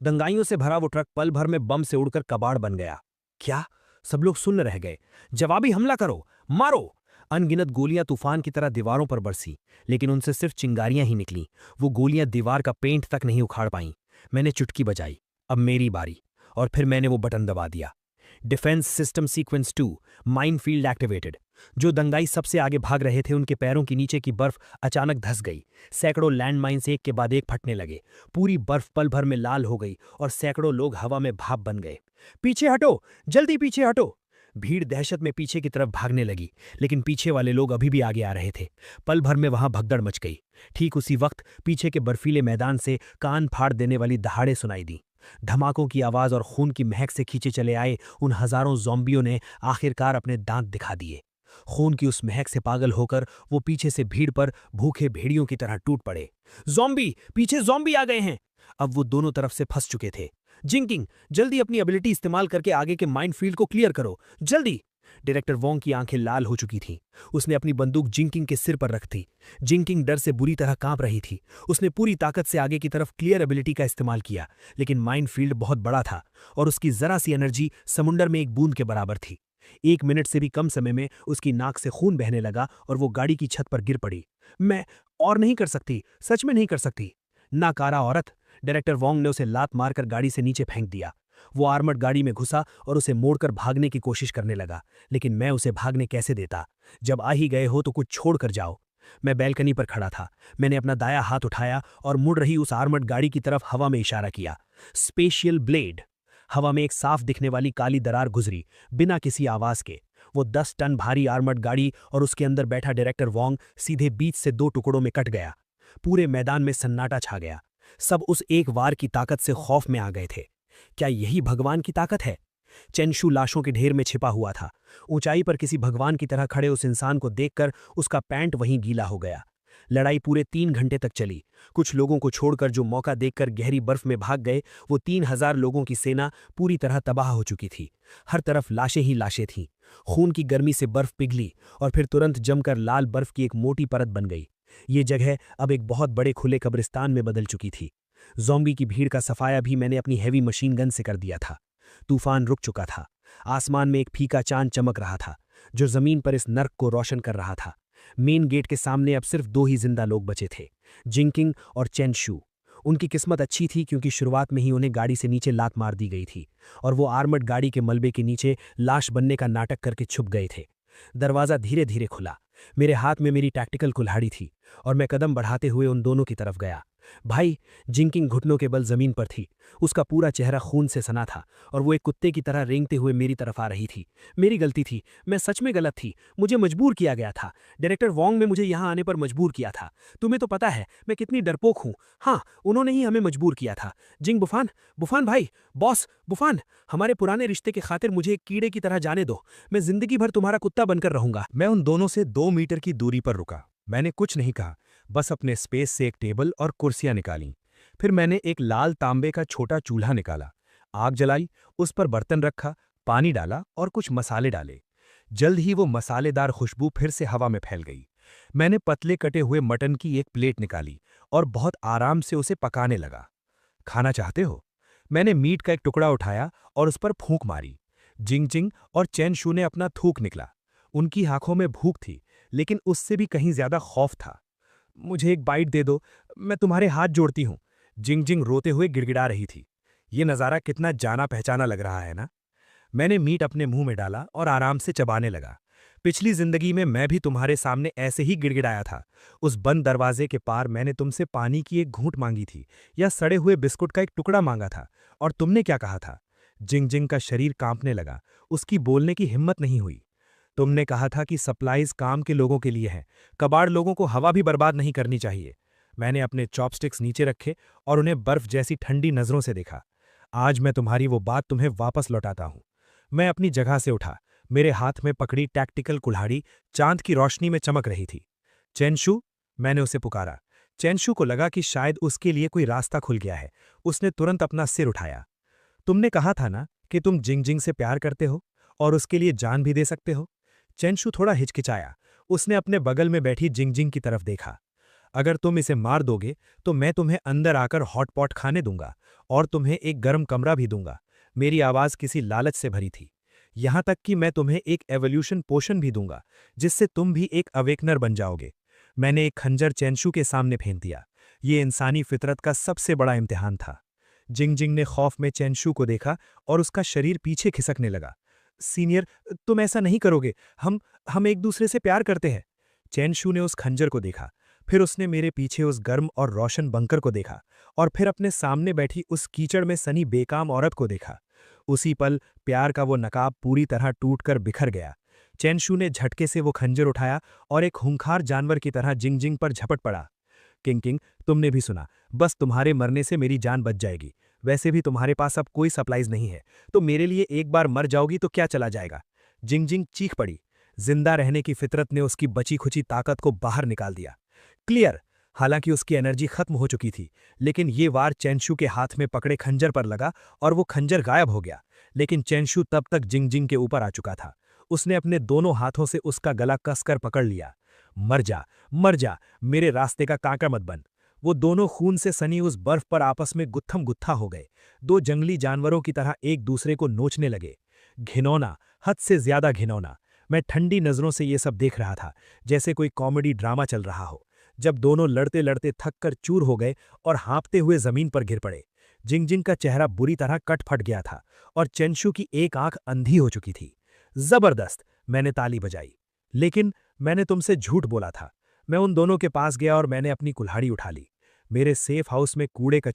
दंगाइयों से भरा वो ट्रक पल भर में बम से उड़कर कबाड़ बन गया। क्या? सब लोग सुन्न रह गए। जवाबी हमला करो, मारो! अनगिनत गोलियां तूफान की तरह दीवारों पर बरसी, लेकिन उनसे सिर्फ चिंगारियां ही निकलीं। वो गोलियां दीवार का पेंट तक नहीं उखाड़ पाईं। मैंने चुटकी बजाई, अब मेरी बारी, और फिर मैंने वो बटन दबा दिया। Defence system sequence 2, minefield activated. जो दंगाई सबसे आगे भाग रहे थे, उनके पैरों के नीचे की बर्फ अचानक धंस गई। सैकड़ों लैंडमाइंस एक के बाद एक फटने लगे। पूरी बर्फ पल भर में लाल हो गई और सैकड़ों लोग हवा में भाप बन गए। पीछे हटो, जल्दी पीछे हटो! भीड़ दहशत में पीछे की तरफ भागने लगी, लेकिन पीछे वाले लोग अभी भी आगे आ रहे थे। पल भर में वहां भगदड़ मच गई। ठीक उसी वक्त पीछे के बर्फीले मैदान से कान फाड़ देने वाली दहाड़े सुनाई दी। धमाकों की आवाज और खून की महक से खींचे चले आए उन हजारों ज़ॉम्बियों ने आखिरकार अपने दांत दिखा दिए। खून की उस महक से पागल होकर वो पीछे से भीड़ पर भूखे भेड़ियों की तरह टूट पड़े। ज़ॉम्बी! पीछे ज़ॉम्बी आ गए हैं! अब वो दोनों तरफ से फंस चुके थे। जिंकिंग, जल्दी अपनी एबिलिटी इस्तेमाल करके आगे के माइनफील्ड को क्लियर करो, जल्दी! डायरेक्टर वोंग की आंखें लाल हो चुकी थीं। उसने अपनी बंदूक जिंकिंग के सिर पर रख दी। जिंकिंग डर से बुरी तरह कांप रही थी। उसने पूरी ताकत से आगे की तरफ क्लियर एबिलिटी का इस्तेमाल किया, लेकिन माइनफील्ड बहुत बड़ा था और उसकी जरा सी एनर्जी समुंदर में एक बूंद के बराबर थी। 1 मिनट से भी कम समय में उसकी नाक से खून बहने लगा और वो गाड़ी की छत पर गिर पड़ी। मैं और नहीं कर सकती, सच में नहीं कर सकती। नाकारा औरत! डायरेक्टर वोंग ने उसे लात मारकर गाड़ी से नीचे फेंक दिया। वो आर्मर्ड गाड़ी में घुसा और उसे मोड़कर भागने की कोशिश करने लगा, लेकिन मैं उसे भागने कैसे देता? जब आ ही गए हो तो कुछ छोड़ कर जाओ। मैं बैल्कनी पर खड़ा था। मैंने अपना दाया हाथ उठाया और मुड़ रही उस आर्मर्ड गाड़ी की तरफ हवा में इशारा किया। Spatial blade! हवा में एक साफ दिखने वाली काली दरार गुजरी, बिना किसी आवाज के। वो 10 टन भारी आर्मर्ड गाड़ी और उसके अंदर बैठा डायरेक्टर वोंग सीधे बीच से 2 टुकड़ों में कट गया। पूरे मैदान में सन्नाटा छा गया। सब उस एक वार की ताकत से खौफ में आ गए थे। क्या यही भगवान की ताकत है? चेंशु लाशों के ढेर में छिपा हुआ था। ऊंचाई पर किसी भगवान की तरह खड़े उस इंसान को देखकर उसका पैंट वहीं गीला हो गया। लड़ाई पूरे 3 घंटे तक चली। कुछ लोगों को छोड़कर जो मौका देखकर गहरी बर्फ में भाग गए, वो 3000 लोगों की सेना पूरी तरह तबाह हो चुकी थी। हर तरफ लाशें ही लाशें थीं। खून की गर्मी से बर्फ पिघली और फिर तुरंत जमकर लाल बर्फ की एक मोटी परत बन गई। ये जगह अब एक बहुत बड़े खुले कब्रिस्तान में बदल चुकी थी। ज़ॉम्बी की भीड़ का सफाया भी मैंने अपनी हैवी मशीन गन से कर दिया था। तूफान रुक चुका था। आसमान में एक फीका चांद चमक रहा था, जो जमीन पर इस नर्क को रोशन कर रहा था। मेन गेट के सामने अब सिर्फ 2 ही जिंदा लोग बचे थे, जिंकिंग और चेन शू। उनकी किस्मत अच्छी थी क्योंकि शुरुआत में ही उन्हें गाड़ी से नीचे लात मार दी गई थी और वो आर्मर्ड गाड़ी के मलबे के नीचे लाश बनने का नाटक करके छुप गए थे। दरवाज़ा धीरे धीरे खुला। मेरे हाथ में मेरी टैक्टिकल कुल्हाड़ी थी और मैं कदम बढ़ाते हुए उन दोनों की तरफ गया। भाई, जिंकिंग घुटनों के बल जमीन पर थी। उसका पूरा चेहरा खून से सना था और वो एक कुत्ते की तरह रेंगते हुए मेरी तरफ आ रही थी। मेरी गलती थी, मैं सच में गलत थी। मुझे मजबूर किया गया था। डायरेक्टर वोंग ने मुझे यहाँ आने पर मजबूर किया था। तुम्हें तो पता है मैं कितनी डरपोक हूँ। हाँ, उन्होंने ही हमें मजबूर किया था। जिंग बुफान, बुफान भाई, बॉस बुफान, हमारे पुराने रिश्ते के खातिर मुझे एक कीड़े की तरह जाने दो। मैं जिंदगी भर तुम्हारा कुत्ता बनकर रहूंगा। मैं उन दोनों से 2 मीटर की दूरी पर रुका। मैंने कुछ नहीं कहा, बस अपने स्पेस से एक टेबल और कुर्सियां निकालीं। फिर मैंने एक लाल तांबे का छोटा चूल्हा निकाला, आग जलाई, उस पर बर्तन रखा, पानी डाला और कुछ मसाले डाले। जल्द ही वो मसालेदार खुशबू फिर से हवा में फैल गई। मैंने पतले कटे हुए मटन की एक प्लेट निकाली और बहुत आराम से उसे पकाने लगा। खाना चाहते हो? मैंने मीट का एक टुकड़ा उठाया और उस पर फूंक मारी। जिंगजिंग और चैन शू ने अपना थूक निकला। उनकी आंखों में भूख थी, लेकिन उससे भी कहीं ज्यादा खौफ था। मुझे एक बाइट दे दो, मैं तुम्हारे हाथ जोड़ती हूं। जिंगजिंग रोते हुए गिड़गिड़ा रही थी। ये नज़ारा कितना जाना पहचाना लग रहा है ना? मैंने मीट अपने मुंह में डाला और आराम से चबाने लगा। पिछली जिंदगी में मैं भी तुम्हारे सामने ऐसे ही गिड़गिड़ाया था। उस बंद दरवाजे के पार मैंने तुमसे पानी की एक घूंट मांगी थी या सड़े हुए बिस्कुट का एक टुकड़ा मांगा था, और तुमने क्या कहा था? जिंगजिंग का शरीर कांपने लगा। उसकी बोलने की हिम्मत नहीं हुई। तुमने कहा था कि सप्लाईज काम के लोगों के लिए हैं, कबाड़ लोगों को हवा भी बर्बाद नहीं करनी चाहिए। मैंने अपने चॉपस्टिक्स नीचे रखे और उन्हें बर्फ जैसी ठंडी नजरों से देखा। आज मैं तुम्हारी वो बात तुम्हें वापस लौटाता हूं। मैं अपनी जगह से उठा। मेरे हाथ में पकड़ी टैक्टिकल कुल्हाड़ी चांद की रोशनी में चमक रही थी। चेनशू, मैंने उसे पुकारा। चेनशू को लगा कि शायद उसके लिए कोई रास्ता खुल गया है। उसने तुरंत अपना सिर उठाया। तुमने कहा था ना कि तुम जिंगजिंग से प्यार करते हो और उसके लिए जान भी दे सकते हो? चेनशू थोड़ा हिचकिचाया। उसने अपने बगल में बैठी जिंगजिंग की तरफ देखा। अगर तुम इसे मार दोगे तो मैं तुम्हें अंदर आकर हॉटपॉट खाने दूंगा और तुम्हें एक गर्म कमरा भी दूंगा। मेरी आवाज किसी लालच से भरी थी। यहां तक कि मैं तुम्हें एक एवोल्यूशन पोशन भी दूंगा, जिससे तुम भी एक अवेकनर बन जाओगे। मैंने एक खंजर चेनशू के सामने फेंक दिया। ये इंसानी फितरत का सबसे बड़ा इम्तिहान था। जिंगजिंग ने खौफ में चेनशू को देखा और उसका शरीर पीछे खिसकने लगा। सीनियर, तुम ऐसा नहीं करोगे। हम एक दूसरे से प्यार करते हैं। चेनशू ने उस खंजर को देखा, फिर उसने मेरे पीछे उस गर्म और रोशन बंकर को देखा और फिर अपने सामने बैठी उस कीचड़ में सनी बेकाम औरत को देखा। उसी पल प्यार का वो नकाब पूरी तरह टूटकर बिखर गया। चेनशू ने झटके से वो खंजर उठाया और एक खूंखार जानवर की तरह जिंगजिंग पर झपट पड़ा। किंग, तुमने भी सुना, बस तुम्हारे मरने से मेरी जान बच जाएगी। वैसे भी तुम्हारे पास अब कोई सप्लाईज नहीं है, तो मेरे लिए एक बार मर जाओगी तो क्या चला जाएगा? जिंगजिंग चीख पड़ी। जिंदा रहने की फितरत ने उसकी बची खुची ताकत को बाहर निकाल दिया। क्लियर। हालांकि उसकी एनर्जी खत्म हो चुकी थी, लेकिन ये वार चेनशू के हाथ में पकड़े खंजर पर लगा और वो खंजर गायब हो गया। लेकिन चेनशू तब तक जिंगजिंग के ऊपर आ चुका था। उसने अपने दोनों हाथों से उसका गला कसकर पकड़ लिया। मर जा, मेरे रास्ते का कांकर मत बन। वो दोनों खून से सनी उस बर्फ पर आपस में गुत्थम गुत्था हो गए। 2 जंगली जानवरों की तरह एक दूसरे को नोचने लगे। घिनौना, हद से ज्यादा घिनौना। मैं ठंडी नजरों से ये सब देख रहा था, जैसे कोई कॉमेडी ड्रामा चल रहा हो। जब दोनों लड़ते लड़ते थक कर चूर हो गए और हाँपते हुए जमीन पर गिर पड़े, जिंगजिंग का चेहरा बुरी तरह कट फट गया था और चेनशू की एक आंख अंधी हो चुकी थी। जबरदस्त, मैंने ताली बजाई। लेकिन मैंने तुमसे झूठ बोला था। मैं उन दोनों के पास गया और मैंने अपनी कुल्हाड़ी उठा ली। मेरे सेफ हाउस में कूड़े कचरे